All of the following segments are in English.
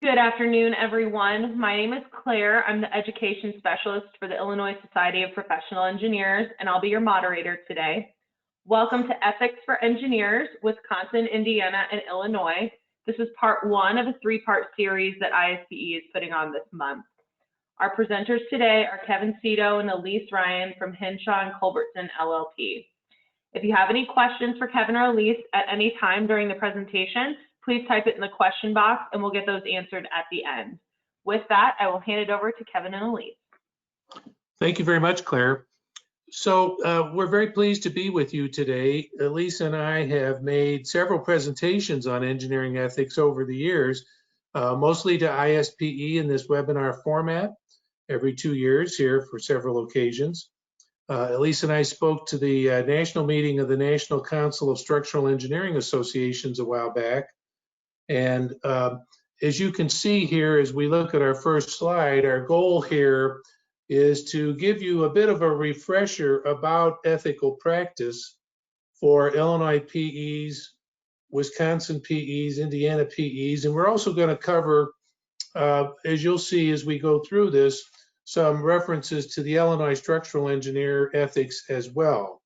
Good afternoon, everyone. My name is Claire. I'm the Education Specialist for the Illinois Society of Professional Engineers, and I'll be your moderator today. Welcome to Ethics for Engineers, Wisconsin, Indiana, and Illinois. This is part one of a three-part series that ISPE is putting on this month. Our presenters today are Kevin Cito and Elise Ryan from Henshaw and Culbertson LLP. If you have any questions for Kevin or Elise at any time during the presentation, please type it in the question box and we'll get those answered at the end. With that, I will hand it over to Kevin and Elise. Thank you very much, Claire. So we're very pleased to be with you today. Elise and I have made several presentations on engineering ethics over the years, mostly to ISPE in this webinar format every 2 years here for several occasions. Elise and I spoke to the national meeting of the National Council of Structural Engineering Associations a while back. And as you can see here, as we look at our first slide, our goal here is to give you a bit of a refresher about ethical practice for Illinois PEs, Wisconsin PEs, Indiana PEs, and we're also going to cover, as you'll see as we go through this, some references to the Illinois structural engineer ethics as well.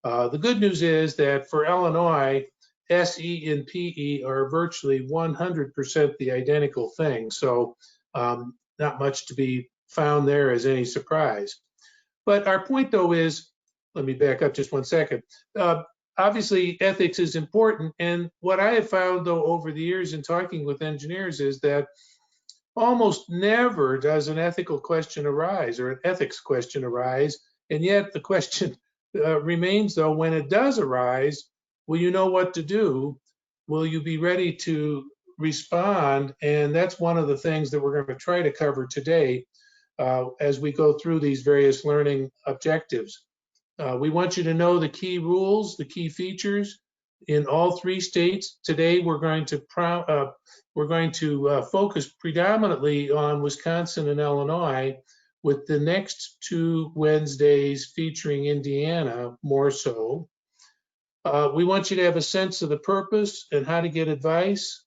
The good news is that for Illinois, SE and PE are virtually 100% the identical thing, so not much to be found there as any surprise. But our point though is, let me back up just 1 second. Obviously ethics is important, and what I have found though over the years in talking with engineers is that almost never does an ethical question arise or an ethics question arise, and yet the question remains though, when it does arise, will you know what to do? Will you be ready to respond? And that's one of the things that we're going to try to cover today as we go through these various learning objectives. We want you to know the key rules, the key features in all 3 states. Today we're going to focus predominantly on Wisconsin and Illinois, with the next 2 Wednesdays featuring Indiana more so. We want you to have a sense of the purpose and how to get advice.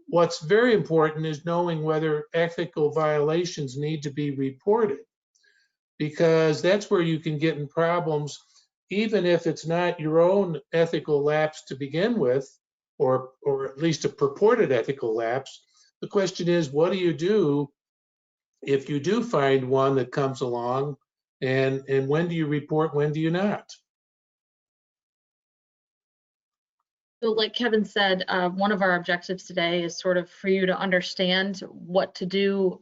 What's very important is knowing whether ethical violations need to be reported, because that's where you can get in problems, even if it's not your own ethical lapse to begin with, or at least a purported ethical lapse. The question is, what do you do if you do find one that comes along, and when do you report, when do you not? So like Kevin said, one of our objectives today is sort of for you to understand what to do,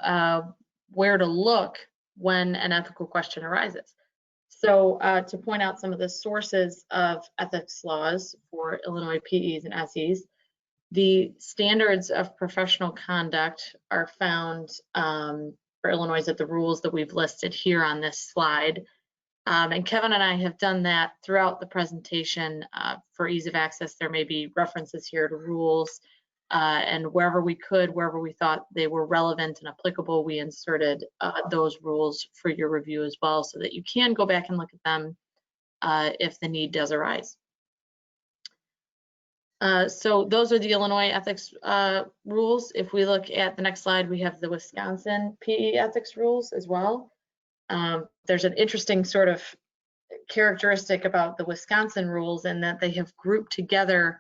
where to look when an ethical question arises. So to point out some of the sources of ethics laws for Illinois PEs and SEs, the standards of professional conduct are found for Illinois at the rules that we've listed here on this slide. And Kevin and I have done that throughout the presentation. For ease of access, there may be references here to rules, and wherever we could, wherever we thought they were relevant and applicable, we inserted those rules for your review as well, so that you can go back and look at them if the need does arise. So those are the Illinois ethics rules. If we look at the next slide, we have the Wisconsin PE ethics rules as well. There's an interesting sort of characteristic about the Wisconsin rules in that they have grouped together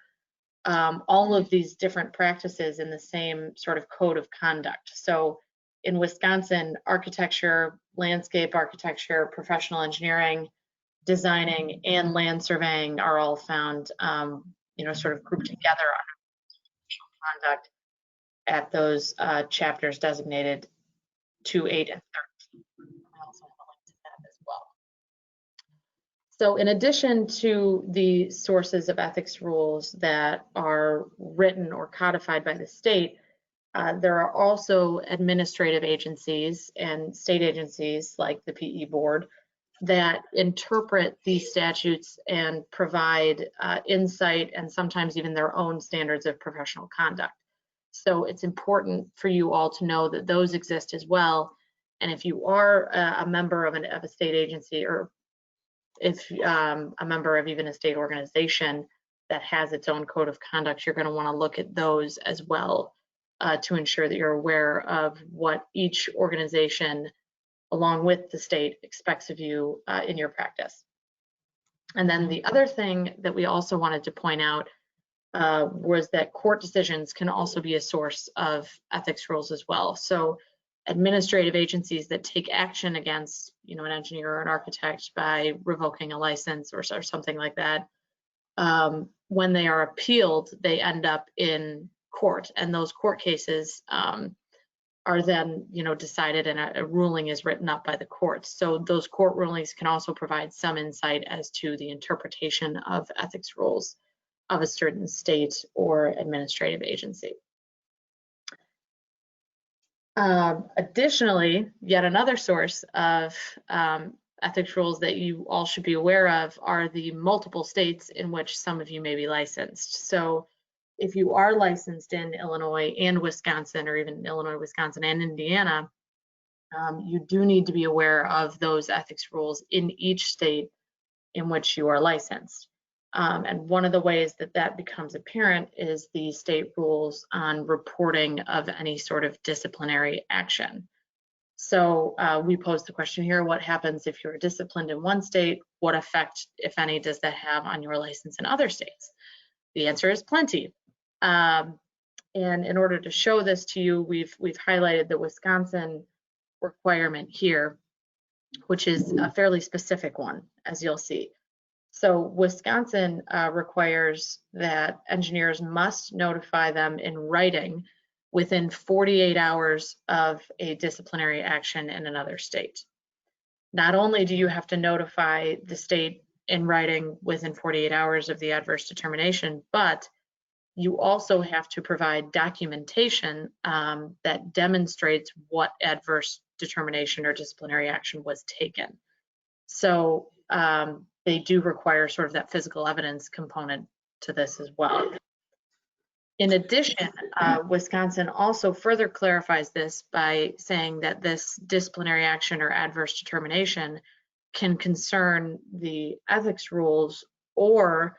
all of these different practices in the same sort of code of conduct. So in Wisconsin, architecture, landscape architecture, professional engineering, designing, and land surveying are all found, sort of grouped together under conduct at those chapters designated 2, 8, and 13. So in addition to the sources of ethics rules that are written or codified by the state, there are also administrative agencies and state agencies like the PE board that interpret these statutes and provide insight and sometimes even their own standards of professional conduct. So it's important for you all to know that those exist as well. And if you are a member of a state agency, or if a member of even a state organization that has its own code of conduct, you're going to want to look at those as well to ensure that you're aware of what each organization, along with the state, expects of you in your practice. And then the other thing that we also wanted to point out was that court decisions can also be a source of ethics rules as well. So administrative agencies that take action against, an engineer or an architect by revoking a license or something like that, when they are appealed, they end up in court, and those court cases are then, decided, and a ruling is written up by the courts. So those court rulings can also provide some insight as to the interpretation of ethics rules of a certain state or administrative agency. Additionally, yet another source of ethics rules that you all should be aware of are the multiple states in which some of you may be licensed. So if you are licensed in Illinois and Wisconsin, or even Illinois, Wisconsin, and Indiana, you do need to be aware of those ethics rules in each state in which you are licensed. And one of the ways that that becomes apparent is the state rules on reporting of any sort of disciplinary action. So we posed the question here: what happens if you're disciplined in one state? What effect, if any, does that have on your license in other states? The answer is plenty. And in order to show this to you, we've highlighted the Wisconsin requirement here, which is a fairly specific one, as you'll see. So Wisconsin requires that engineers must notify them in writing within 48 hours of a disciplinary action in another state. Not only do you have to notify the state in writing within 48 hours of the adverse determination, but you also have to provide documentation that demonstrates what adverse determination or disciplinary action was taken. So they do require sort of that physical evidence component to this as well. In addition, Wisconsin also further clarifies this by saying that this disciplinary action or adverse determination can concern the ethics rules or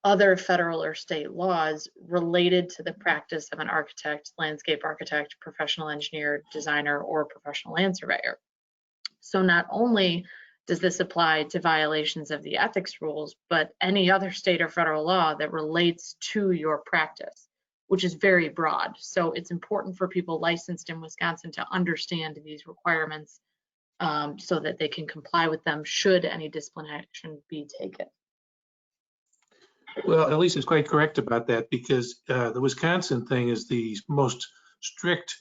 other federal or state laws related to the practice of an architect, landscape architect, professional engineer, designer, or professional land surveyor. So not only does this apply to violations of the ethics rules, but any other state or federal law that relates to your practice, which is very broad. So it's important for people licensed in Wisconsin to understand these requirements so that they can comply with them should any disciplinary action be taken. Well, Elise is quite correct about that, because the Wisconsin thing is the most strict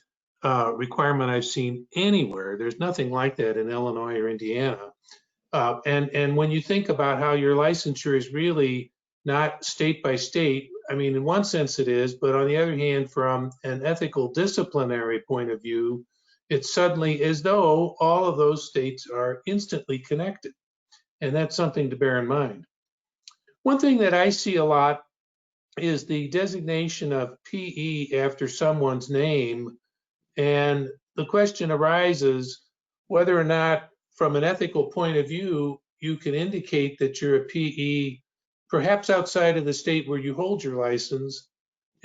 requirement I've seen anywhere. There's nothing like that in Illinois or Indiana. And when you think about how your licensure is really not state by state, I mean, in one sense it is, but on the other hand, from an ethical disciplinary point of view, it's suddenly as though all of those states are instantly connected. And that's something to bear in mind. One thing that I see a lot is the designation of PE after someone's name. And the question arises whether or not, from an ethical point of view, you can indicate that you're a PE perhaps outside of the state where you hold your license.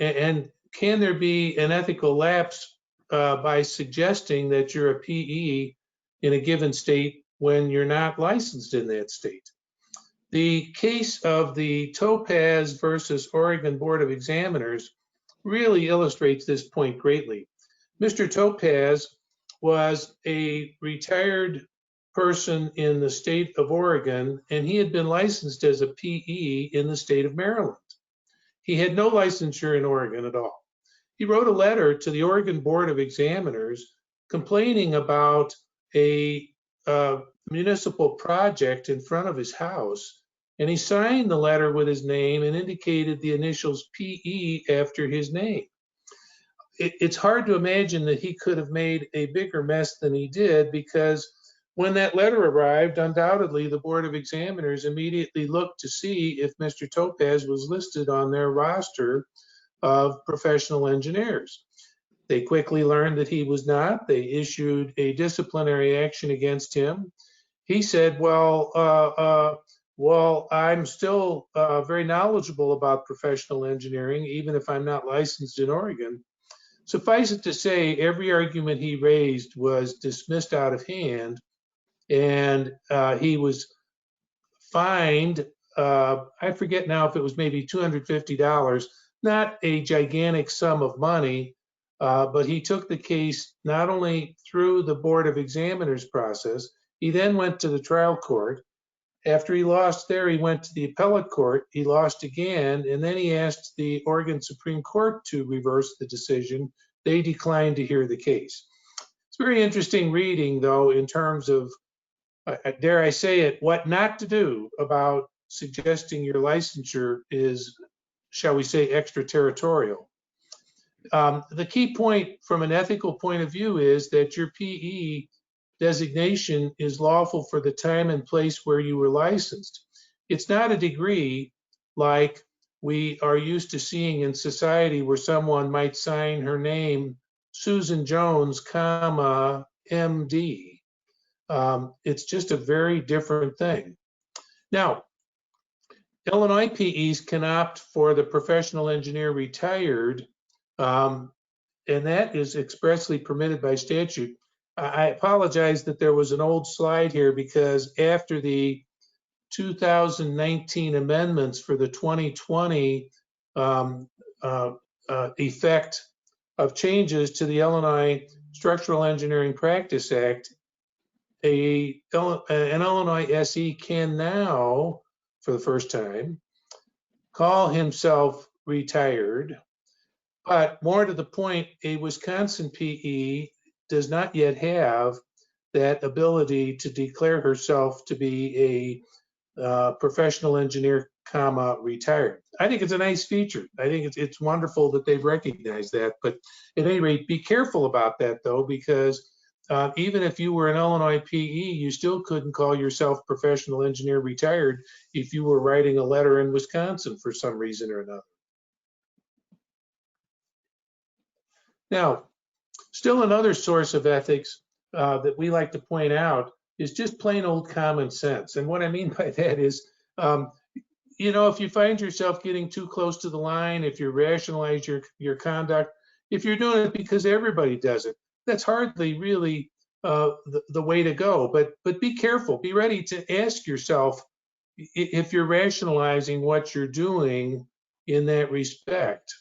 And can there be an ethical lapse by suggesting that you're a PE in a given state when you're not licensed in that state? The case of the Topaz versus Oregon Board of Examiners really illustrates this point greatly. Mr. Topaz was a retired person in the state of Oregon, and he had been licensed as a PE in the state of Maryland. He had no licensure in Oregon at all. He wrote a letter to the Oregon Board of Examiners complaining about a municipal project in front of his house, and he signed the letter with his name and indicated the initials PE after his name. It's hard to imagine that he could have made a bigger mess than he did, because when that letter arrived, undoubtedly the Board of Examiners immediately looked to see if Mr. Topaz was listed on their roster of professional engineers. They quickly learned that he was not. They issued a disciplinary action against him. He said, well, I'm still very knowledgeable about professional engineering, even if I'm not licensed in Oregon. Suffice it to say, every argument he raised was dismissed out of hand, and he was fined, I forget now if it was maybe $250, not a gigantic sum of money, but he took the case not only through the Board of Examiners process, he then went to the trial court. After he lost there, he went to the appellate court, he lost again, and then he asked the Oregon Supreme Court to reverse the decision. They declined to hear the case. It's very interesting reading, though, in terms of, dare I say it, what not to do about suggesting your licensure is, shall we say, extraterritorial. The key point from an ethical point of view is that your PE designation is lawful for the time and place where you were licensed. It's not a degree like we are used to seeing in society where someone might sign her name Susan Jones, comma, MD. It's just a very different thing. Now, Illinois PEs can opt for the professional engineer retired, and that is expressly permitted by statute. I apologize that there was an old slide here because after the 2019 amendments for the 2020 effect of changes to the Illinois Structural Engineering Practice Act, an Illinois SE can now, for the first time, call himself retired. But more to the point, a Wisconsin PE does not yet have that ability to declare herself to be a professional engineer, comma, retired. I think it's a nice feature. I think it's wonderful that they've recognized that. But at any rate, be careful about that, though, because even if you were an Illinois PE, you still couldn't call yourself professional engineer retired if you were writing a letter in Wisconsin for some reason or another. Now, still another source of ethics that we like to point out is just plain old common sense. And what I mean by that is, you know, if you find yourself getting too close to the line, if you rationalize your conduct, if you're doing it because everybody does it, that's hardly really the way to go. But be careful, be ready to ask yourself if you're rationalizing what you're doing in that respect.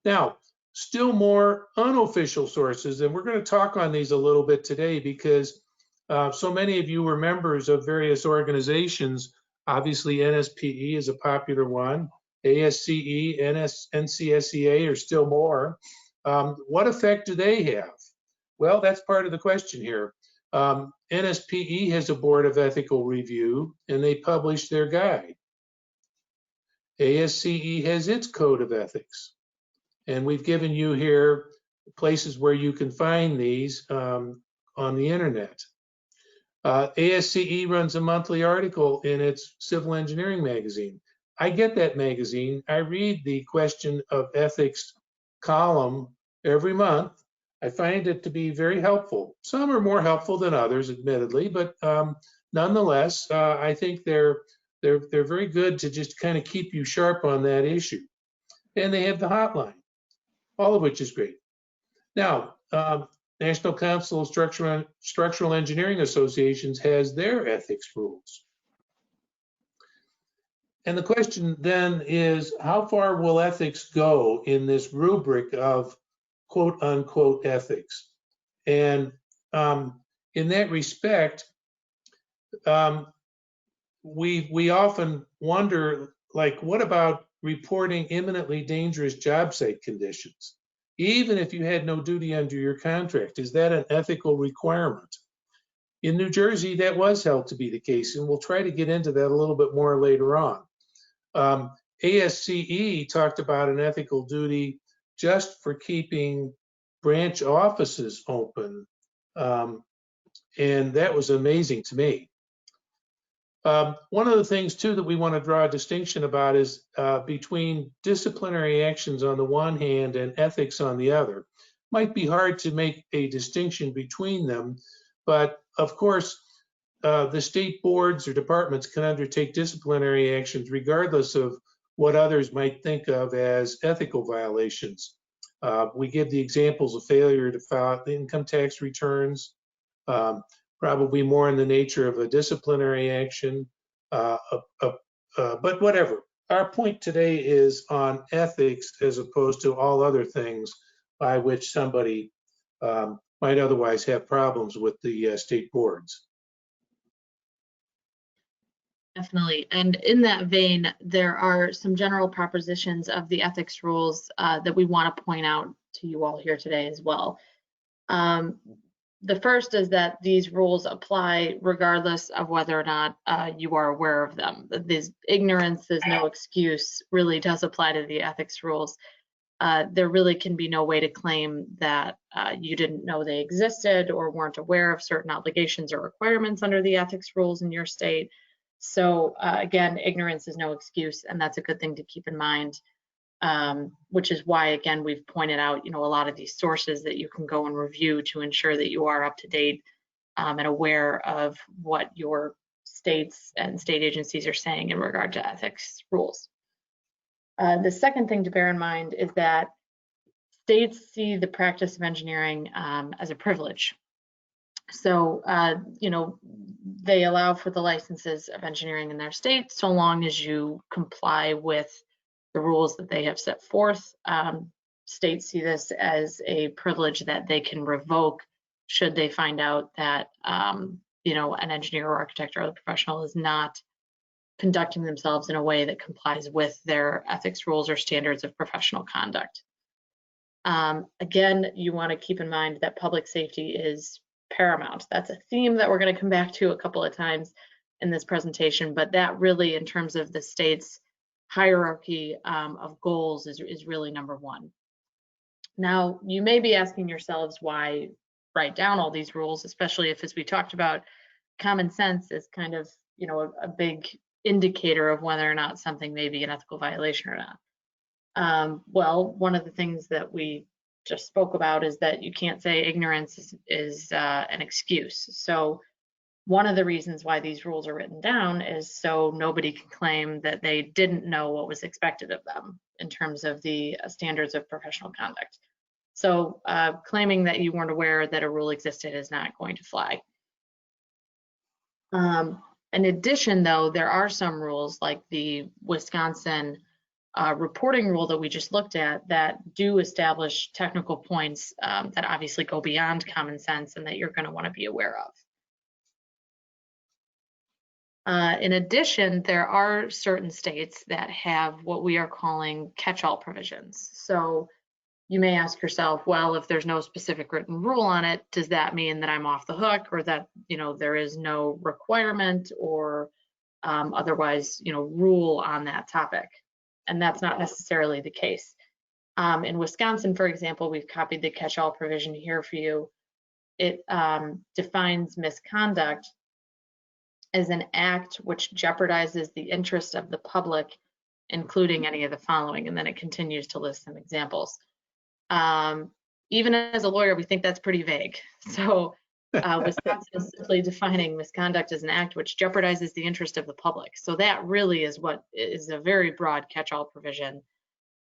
Now, still more unofficial sources, and we're going to talk on these a little bit today because so many of you are members of various organizations. Obviously, NSPE is a popular one. ASCE, NCSEA are still more. What effect do they have? Well, that's part of the question here. NSPE has a board of ethical review, and they publish their guide. ASCE has its code of ethics. And we've given you here places where you can find these on the internet. ASCE runs a monthly article in its civil engineering magazine. I get that magazine. I read the question of ethics column every month. I find it to be very helpful. Some are more helpful than others, admittedly, but nonetheless, I think they're very good to just kind of keep you sharp on that issue. And they have the hotline, all of which is great. Now, National Council of Structural Engineering Associations has their ethics rules. And the question then is, how far will ethics go in this rubric of quote unquote ethics? And in that respect, we often wonder, like, what about reporting imminently dangerous job site conditions? Even if you had no duty under your contract, is that an ethical requirement? In New Jersey, that was held to be the case, and we'll try to get into that a little bit more later on. ASCE talked about an ethical duty just for keeping branch offices open, and that was amazing to me. One of the things, too, that we want to draw a distinction about is between disciplinary actions on the one hand and ethics on the other. Might be hard to make a distinction between them, but of course, the state boards or departments can undertake disciplinary actions regardless of what others might think of as ethical violations. We give the examples of failure to file income tax returns, probably more in the nature of a disciplinary action, but whatever. Our point today is on ethics as opposed to all other things by which somebody might otherwise have problems with the state boards. Definitely. And in that vein, there are some general propositions of the ethics rules that we want to point out to you all here today as well. The first is that these rules apply regardless of whether or not you are aware of them. This ignorance is no excuse really does apply to the ethics rules. There really can be no way to claim that you didn't know they existed or weren't aware of certain obligations or requirements under the ethics rules in your state. So again, ignorance is no excuse, and that's a good thing to keep in mind, which is why, again, we've pointed out, a lot of these sources that you can go and review to ensure that you are up to date and aware of what your states and state agencies are saying in regard to ethics rules. The second thing to bear in mind is that states see the practice of engineering as a privilege. So, they allow for the licenses of engineering in their state so long as you comply with the rules that they have set forth. States see this as a privilege that they can revoke should they find out that, an engineer or architect or other professional is not conducting themselves in a way that complies with their ethics rules or standards of professional conduct. Again, you want to keep in mind that public safety is paramount. That's a theme that we're going to come back to a couple of times in this presentation, but that really, in terms of the state's hierarchy of goals, is really number one. Now, you may be asking yourselves why write down all these rules, especially if, as we talked about, common sense is kind of, a big indicator of whether or not something may be an ethical violation or not. Well, one of the things that we just spoke about is that you can't say ignorance is an excuse. So one of the reasons why these rules are written down is so nobody can claim that they didn't know what was expected of them in terms of the standards of professional conduct. So claiming that you weren't aware that a rule existed is not going to fly. In addition, though, there are some rules like the Wisconsin reporting rule that we just looked at that do establish technical points that obviously go beyond common sense and that you're going to want to be aware of. In addition, there are certain states that have what we are calling catch-all provisions. So you may ask yourself, well, if there's no specific written rule on it, does that mean that I'm off the hook, or that there is no requirement or otherwise rule on that topic? And that's not necessarily the case. In Wisconsin, for example, we've copied the catch-all provision here for you. It defines misconduct as an act which jeopardizes the interest of the public, including any of the following, and then it continues to list some examples. Even as a lawyer, we think that's pretty vague. So Wisconsin is simply defining misconduct as an act which jeopardizes the interest of the public. So that really is what is a very broad catch-all provision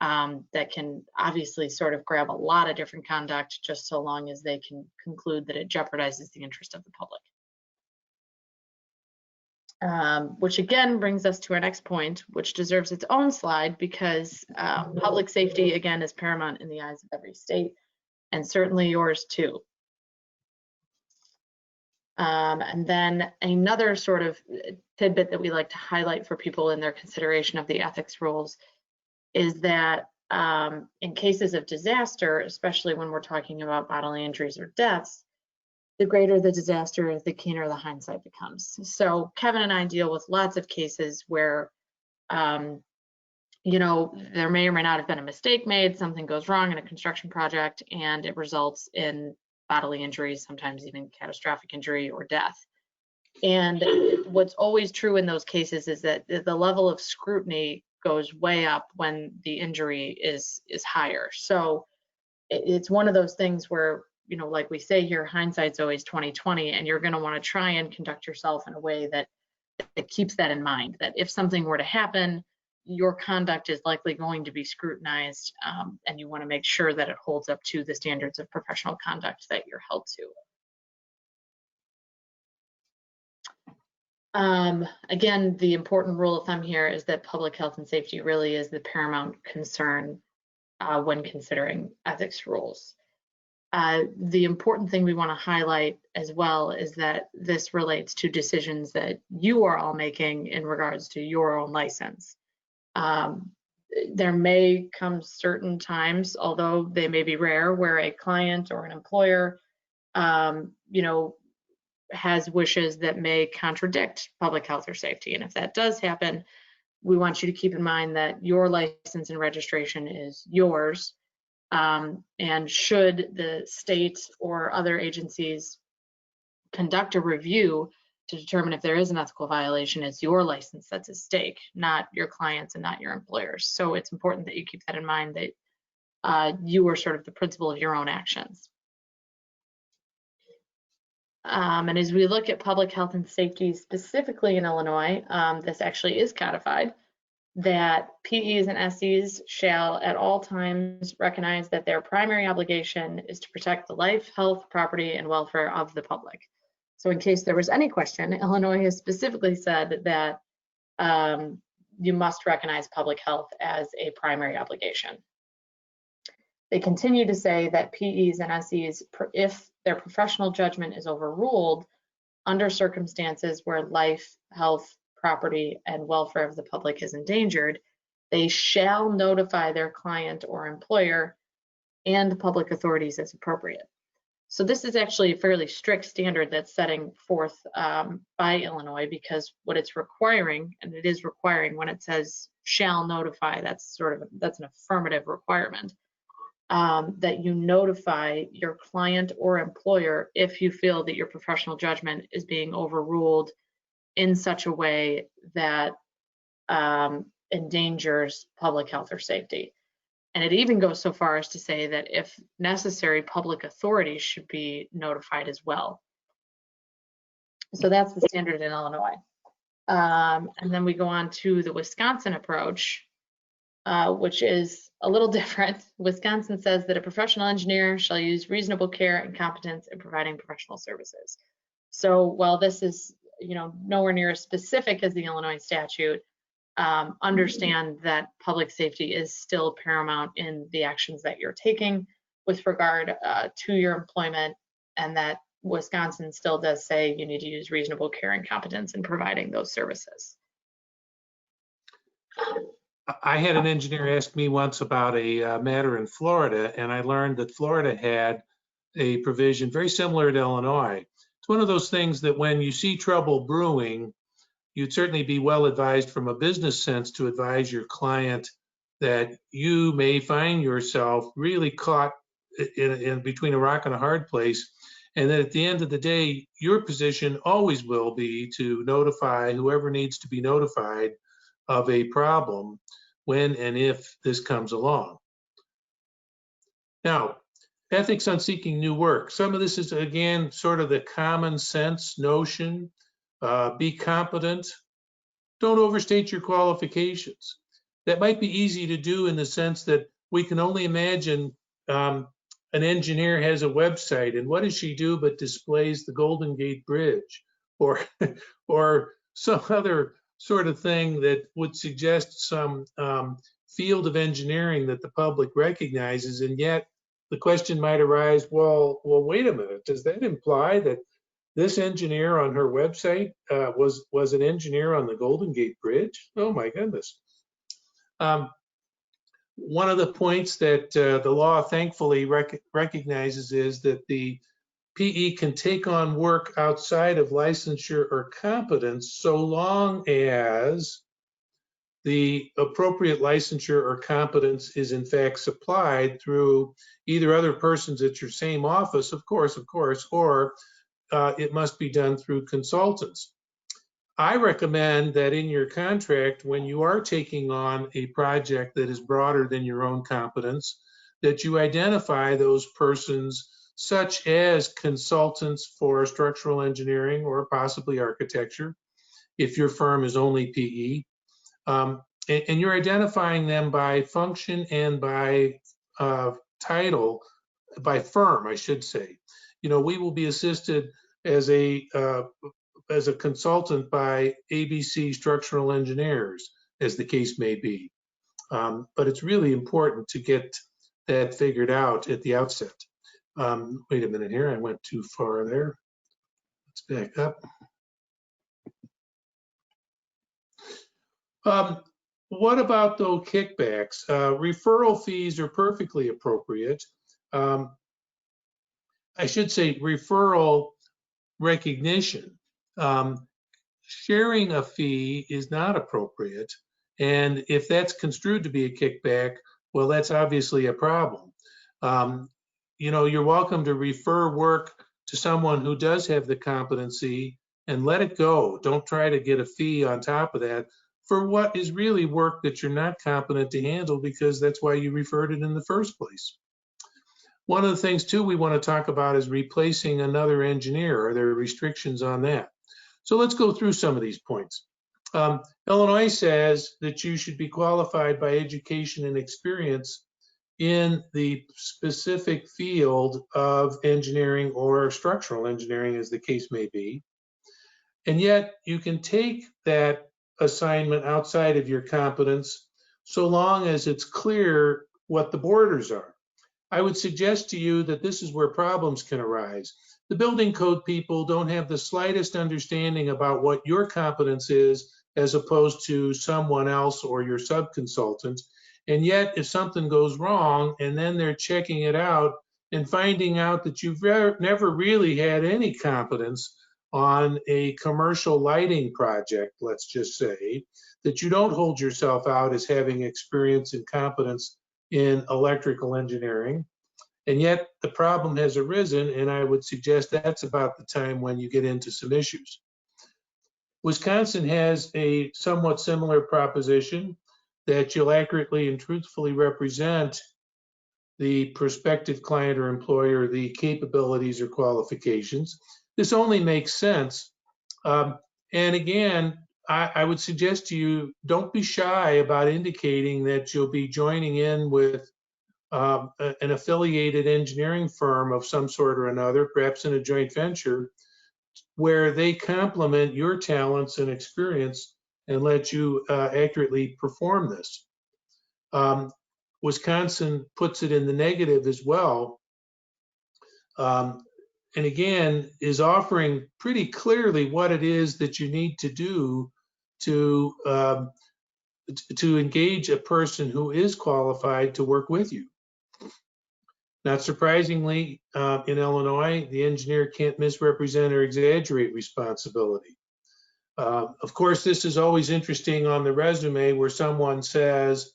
that can obviously sort of grab a lot of different conduct just so long as they can conclude that it jeopardizes the interest of the public. Which again brings us to our next point, which deserves its own slide because public safety, again, is paramount in the eyes of every state, and certainly yours too. And then another sort of tidbit that we like to highlight for people in their consideration of the ethics rules is that in cases of disaster, especially when we're talking about bodily injuries or deaths, the greater the disaster, the keener the hindsight becomes. So Kevin and I deal with lots of cases where, there may or may not have been a mistake made, something goes wrong in a construction project, and it results in bodily injuries, sometimes even catastrophic injury or death. And what's always true in those cases is that the level of scrutiny goes way up when the injury is higher. So it's one of those things where, like we say here, hindsight's always 20/20, and you're going to want to try and conduct yourself in a way that keeps that in mind, that if something were to happen, your conduct is likely going to be scrutinized, and you want to make sure that it holds up to the standards of professional conduct that you're held to. Again, the important rule of thumb here is that public health and safety really is the paramount concern when considering ethics rules. The important thing we want to highlight as well is that this relates to decisions that you are all making in regards to your own license. There may come certain times, although they may be rare, where a client or an employer, has wishes that may contradict public health or safety. And if that does happen, we want you to keep in mind that your license and registration is yours. And should the state or other agencies conduct a review to determine if there is an ethical violation, it's your license that's at stake, not your clients and not your employers. So it's important that you keep that in mind, that you are sort of the principal of your own actions. And as we look at public health and safety specifically in Illinois, this actually is codified, that PEs and SEs shall at all times recognize that their primary obligation is to protect the life, health, property, and welfare of the public. So in case there was any question, Illinois has specifically said that you must recognize public health as a primary obligation. They continue to say that PEs and SEs, if their professional judgment is overruled under circumstances where life, health, property, and welfare of the public is endangered, they shall notify their client or employer and public authorities as appropriate. So this is actually a fairly strict standard that's setting forth by Illinois, because what it's requiring, and it is requiring when it says shall notify, that's an affirmative requirement, that you notify your client or employer if you feel that your professional judgment is being overruled in such a way that endangers public health or safety. And it even goes so far as to say that if necessary, public authorities should be notified as well. So that's the standard in Illinois. And then we go on to the Wisconsin approach, which is a little different. Wisconsin says that a professional engineer shall use reasonable care and competence in providing professional services. So while this is nowhere near as specific as the Illinois statute, understand that public safety is still paramount in the actions that you're taking with regard to your employment, and that Wisconsin still does say you need to use reasonable care and competence in providing those services. I had an engineer ask me once about a matter in Florida, and I learned that Florida had a provision very similar to Illinois. It's one of those things that when you see trouble brewing, you'd certainly be well advised from a business sense to advise your client that you may find yourself really caught in between a rock and a hard place, and that at the end of the day, your position always will be to notify whoever needs to be notified of a problem when and if this comes along. Now, ethics on seeking new work. Some of this is, again, sort of the common sense notion. Be competent. Don't overstate your qualifications. That might be easy to do in the sense that we can only imagine an engineer has a website, and what does she do but displays the Golden Gate Bridge or some other sort of thing that would suggest some field of engineering that the public recognizes. And yet the question might arise, well, wait a minute, does that imply that this engineer on her website was an engineer on the Golden Gate Bridge? Oh my goodness. One of the points that the law thankfully recognizes is that the PE can take on work outside of licensure or competence so long as the appropriate licensure or competence is in fact supplied through either other persons at your same office, of course, or it must be done through consultants. I recommend that in your contract, when you are taking on a project that is broader than your own competence, that you identify those persons such as consultants for structural engineering or possibly architecture, if your firm is only PE, and you're identifying them by function and by title, by firm, I should say. You know, we will be assisted as a consultant by ABC structural engineers, as the case may be. But it's really important to get that figured out at the outset. Wait a minute here, I went too far there. Let's back up. What about those kickbacks? Referral fees are perfectly appropriate. I should say referral recognition. Sharing a fee is not appropriate. And if that's construed to be a kickback, well, that's obviously a problem. You know, you're welcome to refer work to someone who does have the competency and let it go. Don't try to get a fee on top of that for what is really work that you're not competent to handle, because that's why you referred it in the first place. One of the things too we want to talk about is replacing another engineer. Are there restrictions on that? So let's go through some of these points. Illinois says that you should be qualified by education and experience in the specific field of engineering or structural engineering, as the case may be. And yet you can take that assignment outside of your competence so long as it's clear what the borders are. I would suggest to you that this is where problems can arise. The building code people don't have the slightest understanding about what your competence is as opposed to someone else or your subconsultant. And yet if something goes wrong and then they're checking it out and finding out that you've never really had any competence on a commercial lighting project, let's just say, that you don't hold yourself out as having experience and competence in electrical engineering, and yet the problem has arisen, and I would suggest that's about the time when you get into some issues. Wisconsin has a somewhat similar proposition that you'll accurately and truthfully represent the prospective client or employer, the capabilities or qualifications. This only makes sense. And again, I would suggest to you, don't be shy about indicating that you'll be joining in with an affiliated engineering firm of some sort or another, perhaps in a joint venture, where they complement your talents and experience and let you accurately perform this. Wisconsin puts it in the negative as well. And again, is offering pretty clearly what it is that you need to do to engage a person who is qualified to work with you. Not surprisingly, in Illinois, the engineer can't misrepresent or exaggerate responsibility. Of course, this is always interesting on the resume where someone says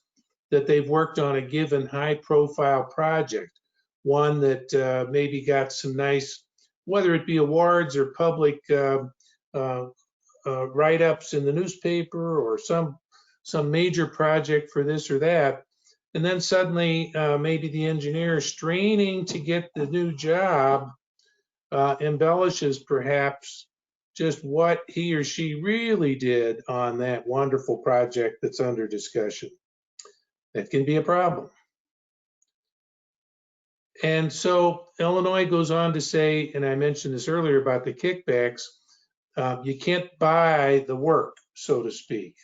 that they've worked on a given high-profile project, one that maybe got some nice, whether it be awards or public write-ups in the newspaper or some major project for this or that. And then suddenly, maybe the engineer straining to get the new job embellishes perhaps just what he or she really did on that wonderful project that's under discussion. That can be a problem. And so Illinois goes on to say, and I mentioned this earlier about the kickbacks, you can't buy the work, so to speak.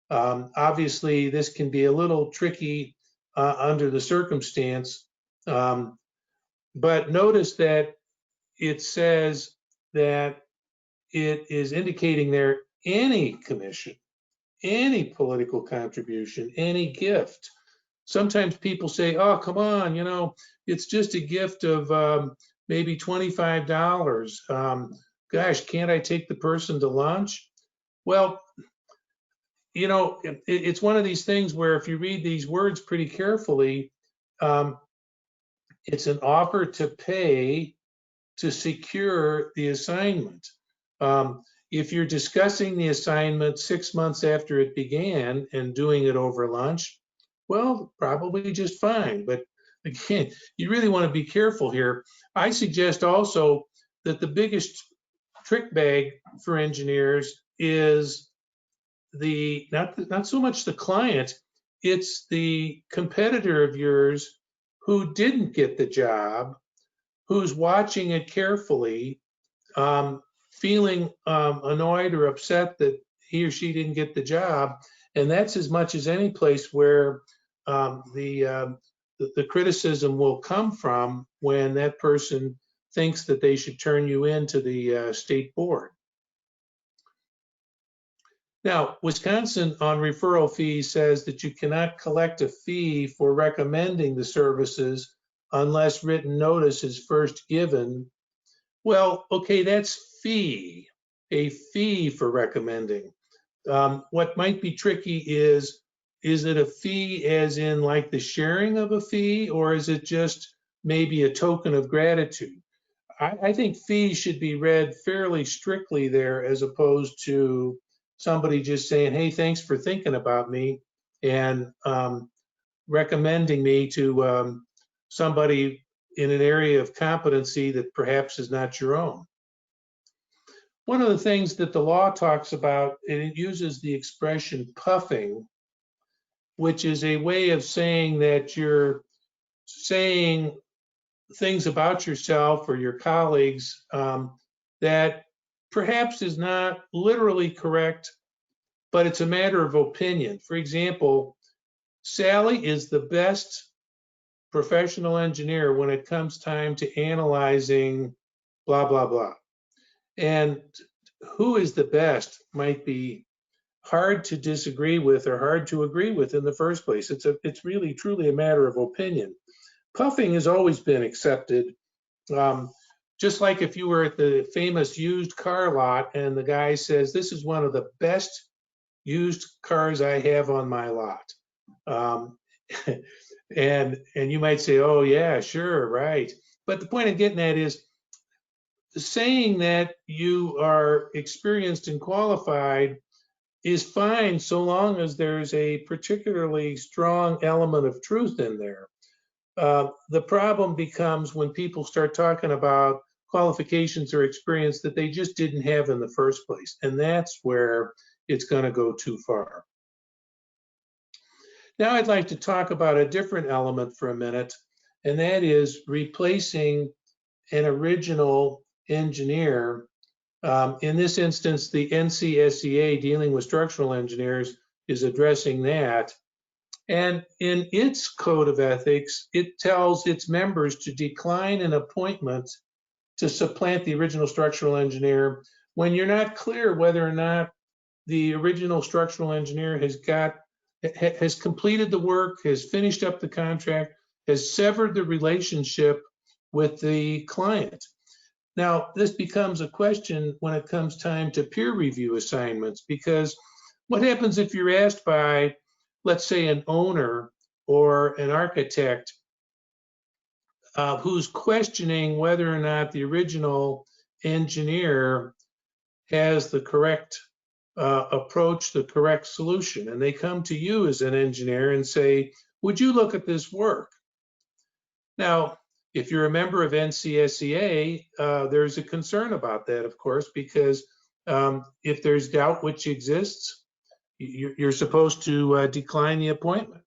Obviously, this can be a little tricky under the circumstance, but notice that it says that it is indicating there any commission, any political contribution, any gift. Sometimes people say, oh, come on, you know, it's just a gift of maybe $25. Gosh, can't I take the person to lunch? Well, you know, it's one of these things where if you read these words pretty carefully, it's an offer to pay to secure the assignment. If you're discussing the assignment 6 months after it began and doing it over lunch, well, probably just fine. But again, you really want to be careful here. I suggest also that the biggest trick bag for engineers is not so much the client, it's the competitor of yours who didn't get the job, who's watching it carefully, feeling annoyed or upset that he or she didn't get the job. And that's as much as any place where the criticism will come from, when that person thinks that they should turn you into the state board. Now, Wisconsin on referral fees says that you cannot collect a fee for recommending the services unless written notice is first given. Well, okay, that's fee, a fee for recommending. What might be tricky is it a fee as in like the sharing of a fee, or is it just maybe a token of gratitude? I think fees should be read fairly strictly there, as opposed to somebody just saying, hey, thanks for thinking about me and recommending me to somebody in an area of competency that perhaps is not your own. One of the things that the law talks about, and it uses the expression puffing, which is a way of saying that you're saying things about yourself or your colleagues that perhaps is not literally correct, but it's a matter of opinion. For example, Sally is the best professional engineer when it comes time to analyzing blah, blah, blah. And who is the best might be hard to disagree with or hard to agree with in the first place. It's really truly a matter of opinion. Puffing has always been accepted. Just like if you were at the famous used car lot and the guy says, this is one of the best used cars I have on my lot. And you might say, oh yeah, sure, right. But the point I'm getting at is saying that you are experienced and qualified is fine so long as there's a particularly strong element of truth in there. The problem becomes when people start talking about qualifications or experience that they just didn't have in the first place. And that's where it's going to go too far. Now I'd like to talk about a different element for a minute, and that is replacing an original engineer. In this instance, the NCSEA, dealing with structural engineers, is addressing that. And in its code of ethics, it tells its members to decline an appointment to supplant the original structural engineer when you're not clear whether or not the original structural engineer has completed the work, has finished up the contract, has severed the relationship with the client. Now, this becomes a question when it comes time to peer review assignments, because what happens if you're asked by, let's say, an owner or an architect who's questioning whether or not the original engineer has the correct approach, the correct solution, and they come to you as an engineer and say, would you look at this work? Now, if you're a member of NCSEA, there's a concern about that, of course, because if there's doubt which exists, you're supposed to decline the appointment.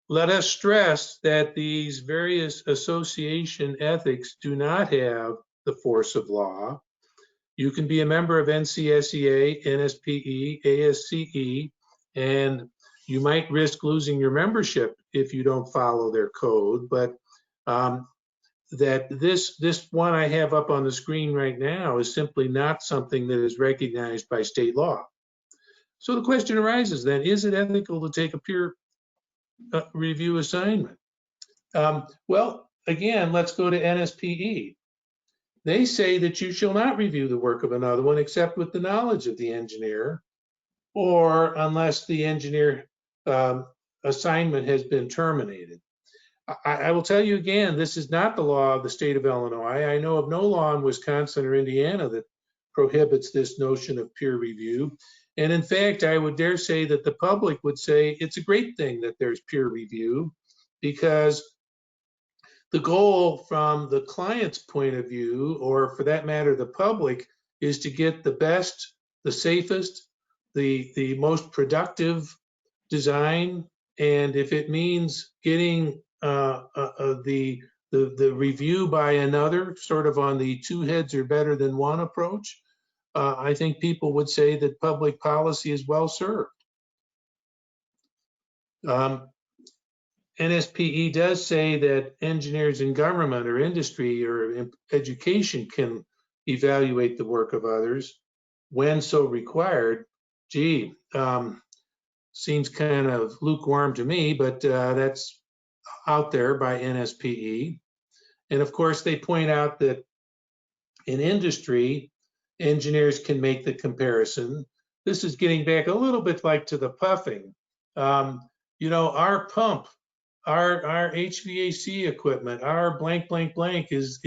Let us stress that these various association ethics do not have the force of law. You can be a member of NCSEA, NSPE, ASCE, and you might risk losing your membership if you don't follow their code. But that this one I have up on the screen right now is simply not something that is recognized by state law. So the question arises then, is it ethical to take a peer review assignment? Well, again, let's go to NSPE. They say that you shall not review the work of another one except with the knowledge of the engineer, or unless the engineer assignment has been terminated. I will tell you again, this is not the law of the state of Illinois. I know of no law in Wisconsin or Indiana that prohibits this notion of peer review. And in fact, I would dare say that the public would say it's a great thing that there's peer review, because the goal from the client's point of view, or for that matter, the public, is to get the best, the safest, the most productive design, and if it means getting the review by another, sort of on the two heads are better than one approach, I think people would say that public policy is well served. NSPE does say that engineers in government or industry or in education can evaluate the work of others when so required. Gee, seems kind of lukewarm to me, but that's out there by NSPE. And of course, they point out that in industry, engineers can make the comparison. This is getting back a little bit like to the puffing. You know, our pump, our HVAC equipment, our blank, blank, blank is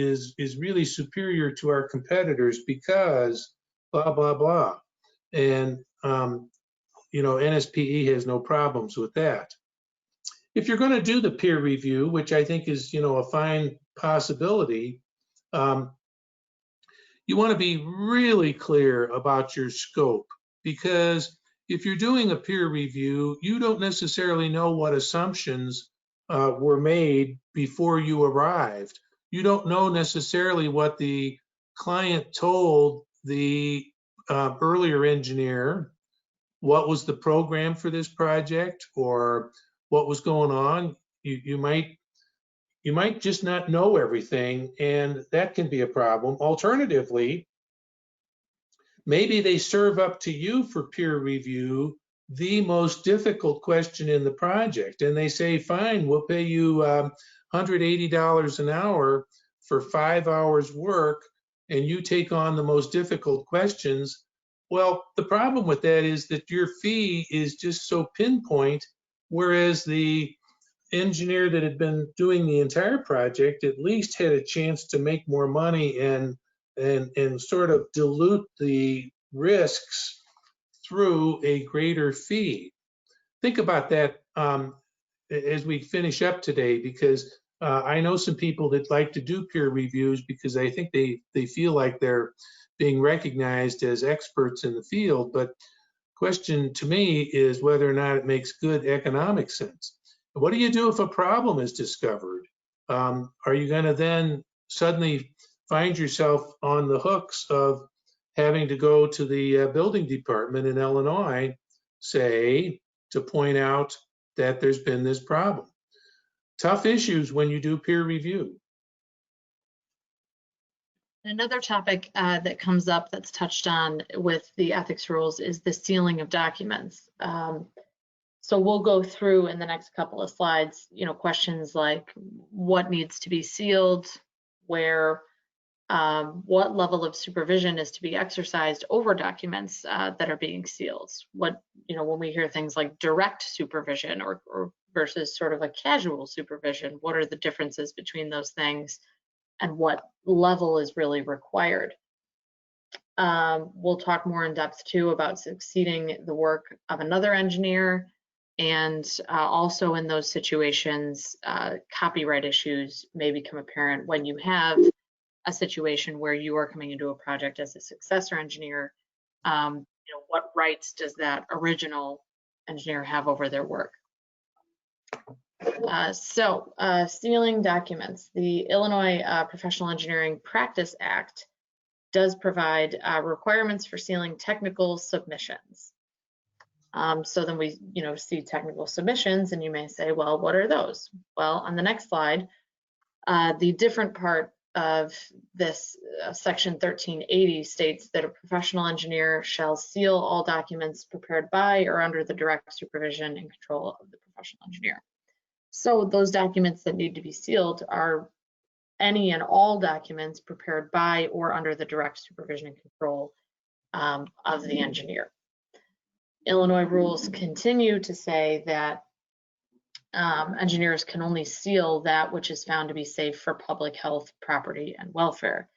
really superior to our competitors because blah, blah, blah. And, you know, NSPE has no problems with that. If you're going to do the peer review, which I think is, you know, a fine possibility, you want to be really clear about your scope, because if you're doing a peer review, you don't necessarily know what assumptions were made before you arrived. You don't know necessarily what the client told the earlier engineer, what was the program for this project, or what was going on. You might just not know everything, and that can be a problem. Alternatively, maybe they serve up to you for peer review the most difficult question in the project, and they say, fine, we'll pay you $180 an hour for 5 hours work, and you take on the most difficult questions. Well, the problem with that is that your fee is just so pinpoint, whereas the engineer that had been doing the entire project at least had a chance to make more money and sort of dilute the risks through a greater fee. Think about that as we finish up today, because I know some people that like to do peer reviews because I think they feel like they're being recognized as experts in the field. But question to me is whether or not it makes good economic sense. What do you do if a problem is discovered? Are you going to then suddenly find yourself on the hooks of having to go to the building department in Illinois, say, to point out that there's been this problem? Tough issues when you do peer review. Another topic that comes up that's touched on with the ethics rules is the sealing of documents. So we'll go through in the next couple of slides, you know, questions like what needs to be sealed, where, what level of supervision is to be exercised over documents that are being sealed. What, you know, when we hear things like direct supervision or versus sort of a casual supervision, what are the differences between those things and what level is really required? We'll talk more in depth too about succeeding the work of another engineer, and also in those situations, copyright issues may become apparent when you have a situation where you are coming into a project as a successor engineer. You know, what rights does that original engineer have over their work? Sealing documents. The Illinois Professional Engineering Practice Act does provide requirements for sealing technical submissions. So then we, you know, see technical submissions, and you may say, well, what are those? Well, on the next slide, the different part of this section 1380 states that a professional engineer shall seal all documents prepared by or under the direct supervision and control of the professional engineer. So those documents that need to be sealed are any and all documents prepared by or under the direct supervision and control of the engineer. Illinois rules continue to say that engineers can only seal that which is found to be safe for public health, property, and welfare.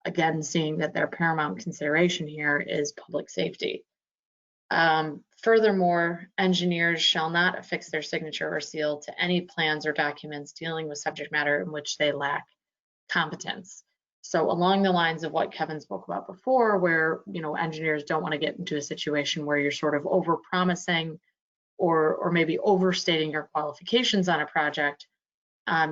Again, seeing that their paramount consideration here is public safety. Furthermore, engineers shall not affix their signature or seal to any plans or documents dealing with subject matter in which they lack competence. So along the lines of what Kevin spoke about before, where, you know, engineers don't want to get into a situation where you're sort of over-promising or maybe overstating your qualifications on a project,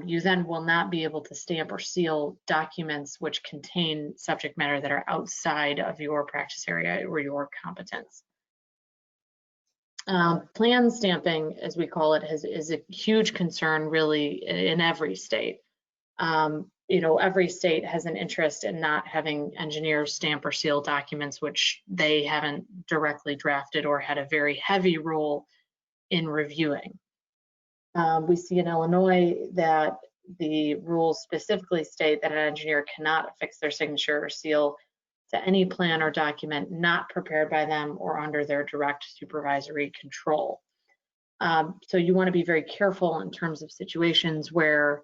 you then will not be able to stamp or seal documents which contain subject matter that are outside of your practice area or your competence. Plan stamping, as we call it, is a huge concern really in every state. You know, every state has an interest in not having engineers stamp or seal documents which they haven't directly drafted or had a very heavy role in reviewing. We see in Illinois that the rules specifically state that an engineer cannot affix their signature or seal to any plan or document not prepared by them or under their direct supervisory control. So you want to be very careful in terms of situations where,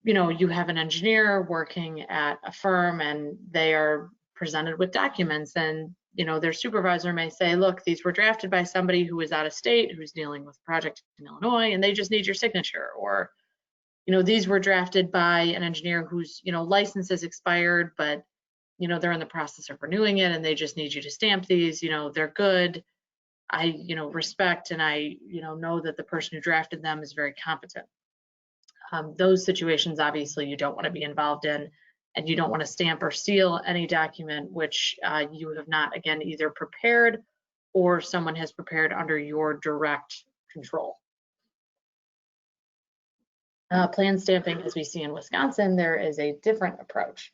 you know, you have an engineer working at a firm and they are presented with documents, and, you know, their supervisor may say, look, these were drafted by somebody who is out of state, who's dealing with a project in Illinois, and they just need your signature. Or, you know, these were drafted by an engineer whose, you know, license is expired, but, you know, they're in the process of renewing it and they just need you to stamp these. You know, they're good. I, you know, respect and I, you know that the person who drafted them is very competent. Those situations, obviously, you don't want to be involved in, and you don't want to stamp or seal any document which you have not, again, either prepared or someone has prepared under your direct control. Plan stamping, as we see in Wisconsin, there is a different approach.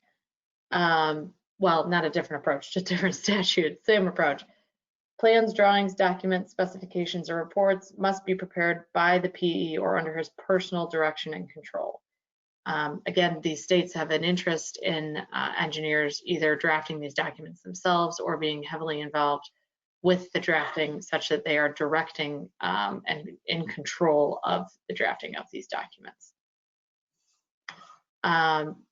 Well, not a different approach, just different statute, same approach. Plans, drawings, documents, specifications, or reports must be prepared by the PE or under his personal direction and control. Again, these states have an interest in engineers either drafting these documents themselves or being heavily involved with the drafting, such that they are directing and in control of the drafting of these documents.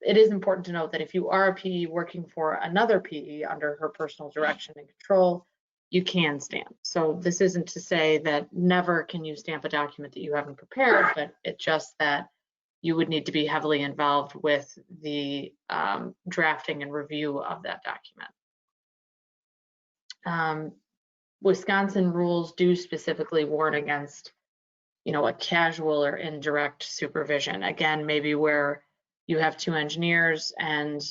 It is important to note that if you are a PE working for another PE under her personal direction and control, you can stamp. So this isn't to say that never can you stamp a document that you haven't prepared, but it's just that you would need to be heavily involved with the drafting and review of that document. Wisconsin rules do specifically warn against, you know, a casual or indirect supervision. Again, maybe where you have two engineers and,